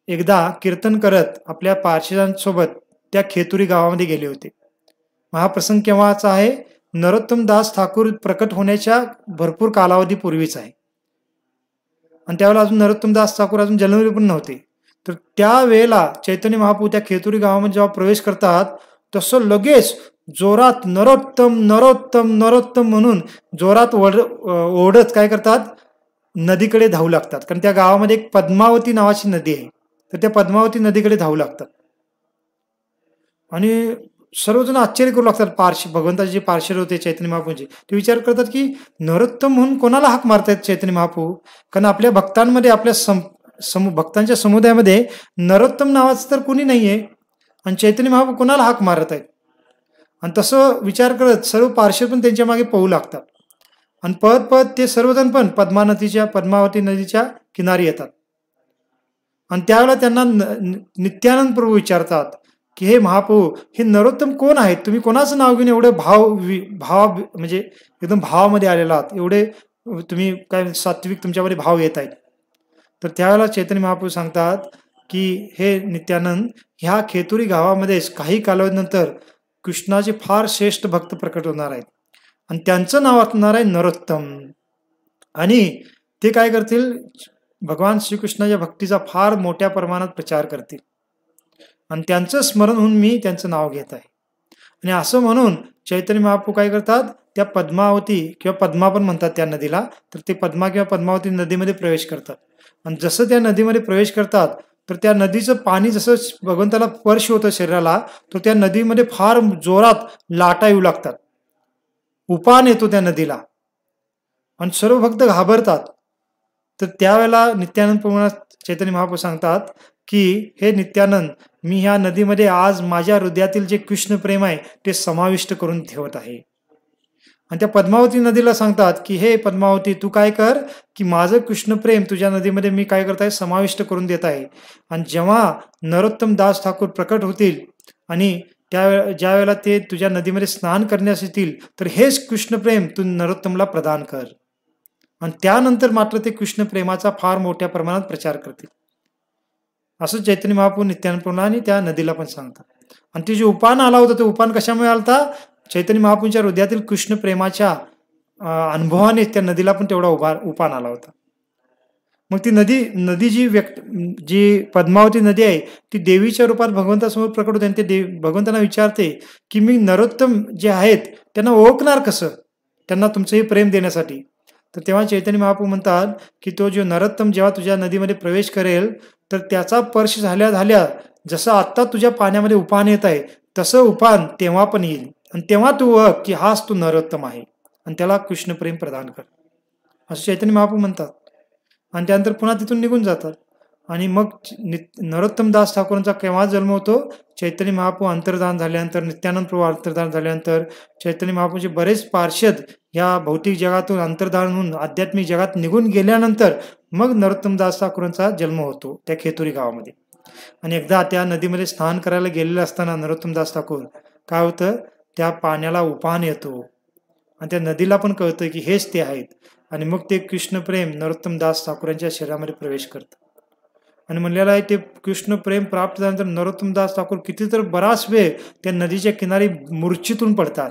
एकदा कीर्तन करत आपल्या पार्षदांसोबत त्या खेतुरी गावामध्ये गेले होते. हा प्रसंग केव्हाचा आहे, नरोत्तम दास ठाकूर प्रकट होण्याच्या भरपूर कालावधीपूर्वीच आहे, आणि त्यावेळेला अजून नरोत्तम दास ठाकूर अजून जन्मले पण नव्हते. तर त्यावेळेला चैतन्य महाप्रभू त्या खेतुरी गावामध्ये जेव्हा प्रवेश करतात तसं लगेच जोरात नरोत्तम नरोत्तम नरोत्तम म्हणून जोरात ओढत काय करतात, नदीकडे धावू लागतात. कारण त्या गावामध्ये एक पद्मावती नावाची नदी आहे, तर त्या पद्मावती नदीकडे धावू लागतात. आणि सर्वजण आश्चर्य करू लागतात. भगवंताचे जे पार्षद होते चैतन्य महाप्रभूंचे, ते विचार करतात की नरोत्तम म्हणून कोणाला हाक मारतायत चैतन्य महाप्रभू, कारण आपल्या भक्तांमध्ये आपल्या भक्तांच्या समुदायामध्ये नरोत्तम नावाचं तर कोणी नाहीये, आणि चैतन्य महाप्रभू कोणाला हाक मारत आहेत. आणि तसं विचार करत सर्व पार्षद पण त्यांच्या मागे पळू लागतात, आणि पळत ते सर्वजण पण पद्मावती नदीच्या किनारी येतात. आणि त्यावेळेला त्यांना नित्यानंद प्रभू विचारतात की हे महाप्रभू, हे नरोत्तम कोण आहेत, तुम्ही कोणाचं नाव घेऊन एवढे भाव म्हणजे एकदम भावामध्ये आलेला आहात, एवढे तुम्ही काय सात्विक तुमच्यामध्ये भाव येत आहेत. तर त्यावेळेला चैतन्य महाप्रभू सांगतात की हे नित्यानंद, ह्या खेतुरी गावामध्येच काही कालावधीनंतर कृष्णाचे फार श्रेष्ठ भक्त प्रकट होणार आहेत, आणि त्यांचं नाव असणार आहे नरोत्तम, आणि ते काय करतील, भगवान श्रीकृष्णाच्या भक्तीचा फार मोठ्या प्रमाणात प्रचार करतील, आणि त्यांचं स्मरण होऊन मी त्यांचं नाव घेत आहे. आणि असं म्हणून चैतन्य महाप्रभू काय करतात, त्या पद्मावती किंवा पद्मा पण म्हणतात त्या नदीला, तर ते पद्मा किंवा पद्मावती नदीमध्ये प्रवेश करतात. आणि जसं त्या नदीमध्ये प्रवेश करतात तर त्या नदीचं पाणी जसं भगवंताला स्पर्श होतं शरीराला, तर त्या नदीमध्ये फार जोरात लाटा येऊ लागतात, उफान येतो त्या नदीला, आणि सर्व भक्त घाबरतात. तर त्यावेळेला नित्यानंद प्रभू चैतन्य महाप्रभू सांगतात की हे नित्यानंद, मी ह्या नदीमध्ये आज माझ्या हृदयातील जे कृष्ण प्रेम आहे ते समाविष्ट करून ठेवत आहे. आणि त्या पद्मावती नदीला सांगतात की हे पद्मावती, तू काय कर की माझं कृष्ण प्रेम तुझ्या नदीमध्ये मी काय करत आहे, समाविष्ट करून देत आहे. आणि जेव्हा नरोत्तम दास ठाकूर प्रकट होतील आणि ज्या वेळेला ते तुझ्या नदीमध्ये स्नान करण्यास येतील, तर हेच कृष्ण प्रेम तू नरोत्तमला प्रदान कर, आणि त्यानंतर मात्र ते कृष्ण प्रेमाचा फार मोठ्या प्रमाणात प्रचार करतील, असं चैतन्य महाप्रभू नित्यानंद प्रभूंना आणि त्या नदीला पण सांगतात. आणि ते जे उपान आला होता, तो उपान कशामुळे आला होता, चैतन्य महाप्रभूंच्या हृदयातील कृष्ण प्रेमाच्या अनुभवाने त्या नदीला पण तेवढा उपान आला होता. मग ती नदी जी पद्मावती नदी आहे ती देवीच्या रूपात भगवंतासमोर प्रकट होते, आणि ते भगवंतांना विचारते की मी नरोत्तम जे आहेत त्यांना ओळखणार कसं, त्यांना तुमचं हे प्रेम देण्यासाठी. तर तेव्हा चैतन्य महाप्रभू म्हणतात की तो जो नरोत्तम जेव्हा तुझ्या नदीमध्ये प्रवेश करेल, तर त्याचा स्पर्श झाल्या जसं आत्ता तुझ्या पाण्यामध्ये उपान येत आहे तसं उपान तेव्हा पण येईल, आणि तेव्हा तू ओळख की हाच तू नरोत्तम आहे, आणि त्याला कृष्ण प्रेम प्रदान कर, असं चैतन्य महाप्रभू म्हणतात. आणि त्यानंतर पुन्हा तिथून निघून जातात. आणि मग नरोत्तम दास ठाकूरांचा केव्हा जन्म होतो, चैतन्य महाप्रभू अंतर्धान झाल्यानंतर, नित्यानंद प्रभू अंतर्धान झाल्यानंतर, चैतन्य महाप्रभूचे बरेच पार्षद या भौतिक जगातून अंतर्धान होऊन आध्यात्मिक जगात निघून गेल्यानंतर मग नरोत्तम दास ठाकूरांचा जन्म होतो त्या खेतुरी गावामध्ये. आणि एकदा त्या नदीमध्ये स्नान करायला गेलेले असताना नरोत्तम दास ठाकूर काय होतं, त्या पाण्याला उफान येतो, आणि त्या नदीला पण कळतं की हेच ते आहेत, आणि मग ते कृष्ण प्रेम नरोत्तम दास ठाकूरांच्या शरीरामध्ये प्रवेश करतं. आणि म्हणलेलं आहे ते कृष्ण प्रेम प्राप्त झाल्यानंतर नरोत्तम दास ठाकूर किती तर बराच वेळ त्या नदीच्या किनारी मूर्छितून पडतात.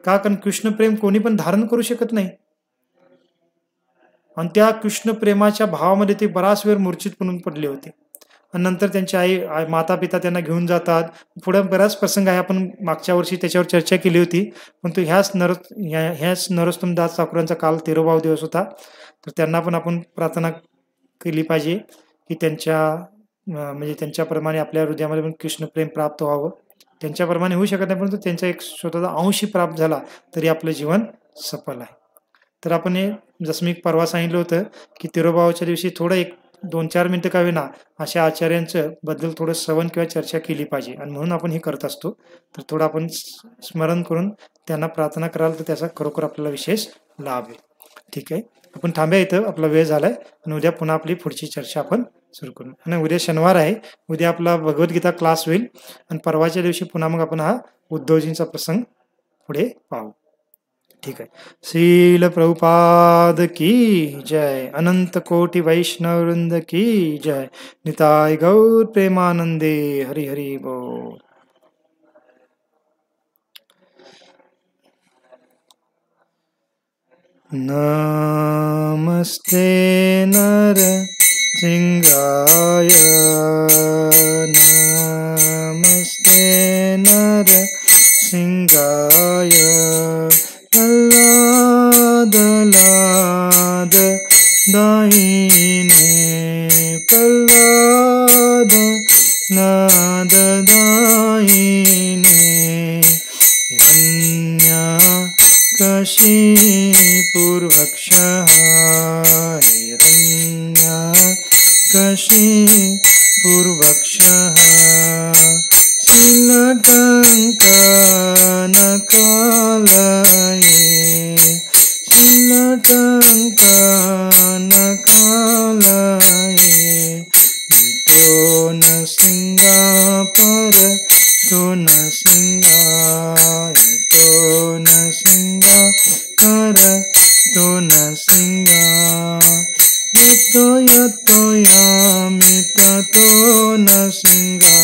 का, कारण कृष्ण प्रेम कोणी पण धारण करू शकत नाही. आणि त्या कृष्ण प्रेमाच्या भावामध्ये ते बराच वेळ मूर्छित पडून पडले होते. आणि नंतर त्यांची माता पिता त्यांना घेऊन जातात. पुढे बराच प्रसंग आहे, आपण मागच्या वर्षी त्याच्यावर चर्चा केली होती. पण तो ह्याच नरोत्तम दास ठाकूरांचा काल 13वा दिवस होता. तर त्यांना पण आपण प्रार्थना केली पाहिजे की म्हणजे त्यांच्याप्रमाणे आपल्या हृदयामध्ये पण कृष्ण प्रेम प्राप्त व्हावं. त्यांच्याप्रमाणे होऊ शकत नाही, परंतु त्यांचा एक स्वतःचा अंशी प्राप्त झाला तरी आपलं जीवन सफल आहे. तर आपण हे जसं मी परवा सांगितलं होतं की तिरोभावाच्या दिवशी थोडं 1-2-4 मिनिटं का होईना अशा आचार्यांचं बद्दल थोडं श्रवण किंवा चर्चा केली पाहिजे, आणि म्हणून आपण हे करत असतो. तर थोडं आपण स्मरण करून त्यांना प्रार्थना कराल तर त्याचा खरोखर आपल्याला विशेष लाभ आहे. ठीक आहे, आपण थांब्या इथं, आपला वेळ झालाय आणि उद्या पुन्हा आपली पुढची चर्चा आपण सुरू करू. आणि उद्या शनिवार आहे, उद्या आपला भगवद्गीता क्लास होईल आणि परवाच्या दिवशी पुन्हा मग आपण हा उद्धवजींचा प्रसंग पुढे पाहू. ठीक आहे. श्रील प्रभुपाद की जय. अनंत कोटि वैष्णव वृंद की जय. निताय गौर प्रेमानंदे. हरि हरि बोल. नमस्ते नर सिंहाय. नमस्ते नर सिंहाय. प्रल्हाद लाद दाहिने. प्रल्हाद लाद दाहिने. हिरण्यकशिपूर्वक्षः. हिरण्यकशिपूर्वक्षः. शीलटङ्कनकालये. शीलटङ्कनकालये. तो न सिंगापर तो न सिंगाय. तो न सिंगापर तो न सिंगा. यतो यतो यामित तो न सिंगा.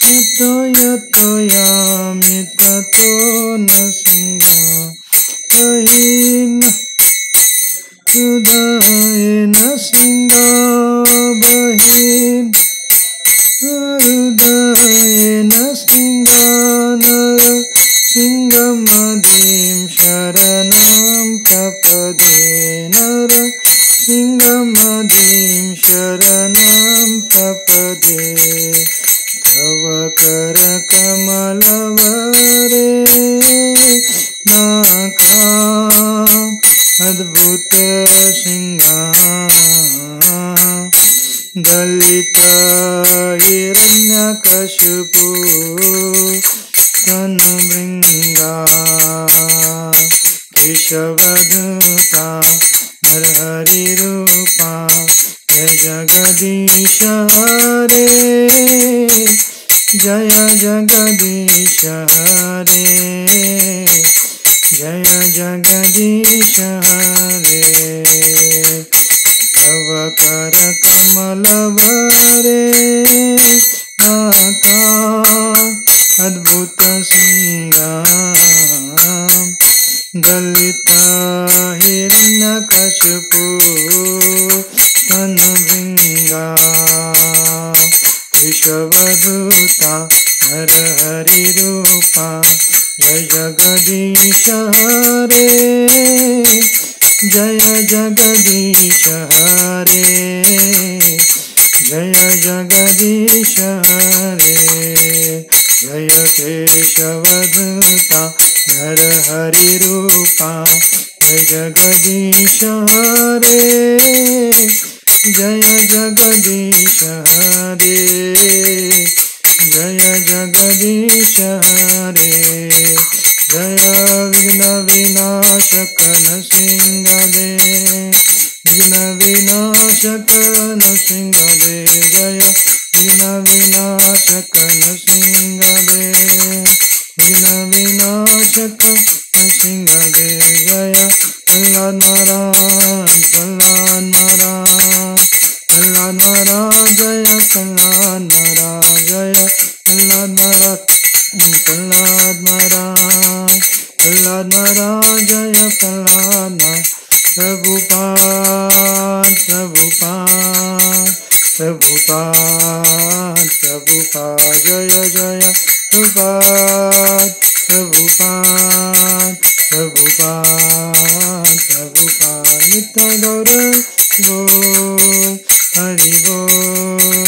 यतो यतो यामित तो न सिंगा. बहिन हृदयेन सिंगा. बहिन हृदयेन सिंगा. नर सिंहमदीं शरणं प्रपदे. नर सिंहमदीं शरणं प्रपदे. तव कर कमलवरे नाका. अद्भुत सिंहा. दलित हिरण्यकशिपु तनुभृंगा. केशवधूता नरहरि रूपा. जय जगदीश हरे. जय जगदीश हरे. जय जगदीश हरे. तव कर कमलवरे नाका. अद्भुत सिंहा. दलित हिरण्यकशिपु तनुभृंगा. विश्ववधूता नरहरि रूपा. जय जगदीश हरे. जय जगदीश हरे. जय जगदीश हरे. जय केशवधूता नरहरि रूपा. जय जगदीश हरे. जय जगदीश हरे. जय जगदीश हरे. जय विघ्न विनाशक नृसिंहदेव. विघ्न विनाशक नृसिंहदेव. जय विघ्न विनाशक नृसिंहदेव. विघ्न विनाशक नृसिंहदेव. जय प्रल्हाद महाराज. प्रल्हाद महाराज. प्रल्हाद महाराज. जय प्रल्हाद महाराज. जय प्रल्हाद महाराज. प्रल्हाद महाराज. प्रल्हाद महाराज. जय प्रल्हाद महाराज. प्रभुपाद प्रभुपाद प्रभुपाद जय जय प्रभुपाद प्रभुपाद प्रभुपाद प्रभुपाद नित्य गौर गो हरि बोल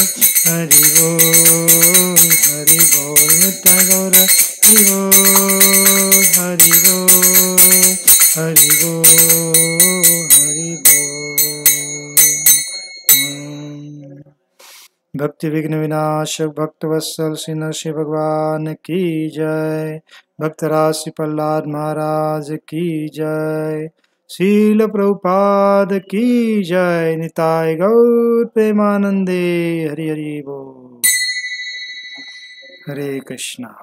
हरि बोल हरि बोल नित्य गौर हरि बोल हरि बोल हरि बोल हरि बोल। भक्ति विघ्न विनाशक भक्त वत्सल श्री नरसिंह भगवान की जय। भक्तराज श्री प्रहलाद महाराज की जय। शील प्रभुपाद की जय। निताय गौर प्रेमानंदे। हरि हरि बोल। हरे कृष्णा।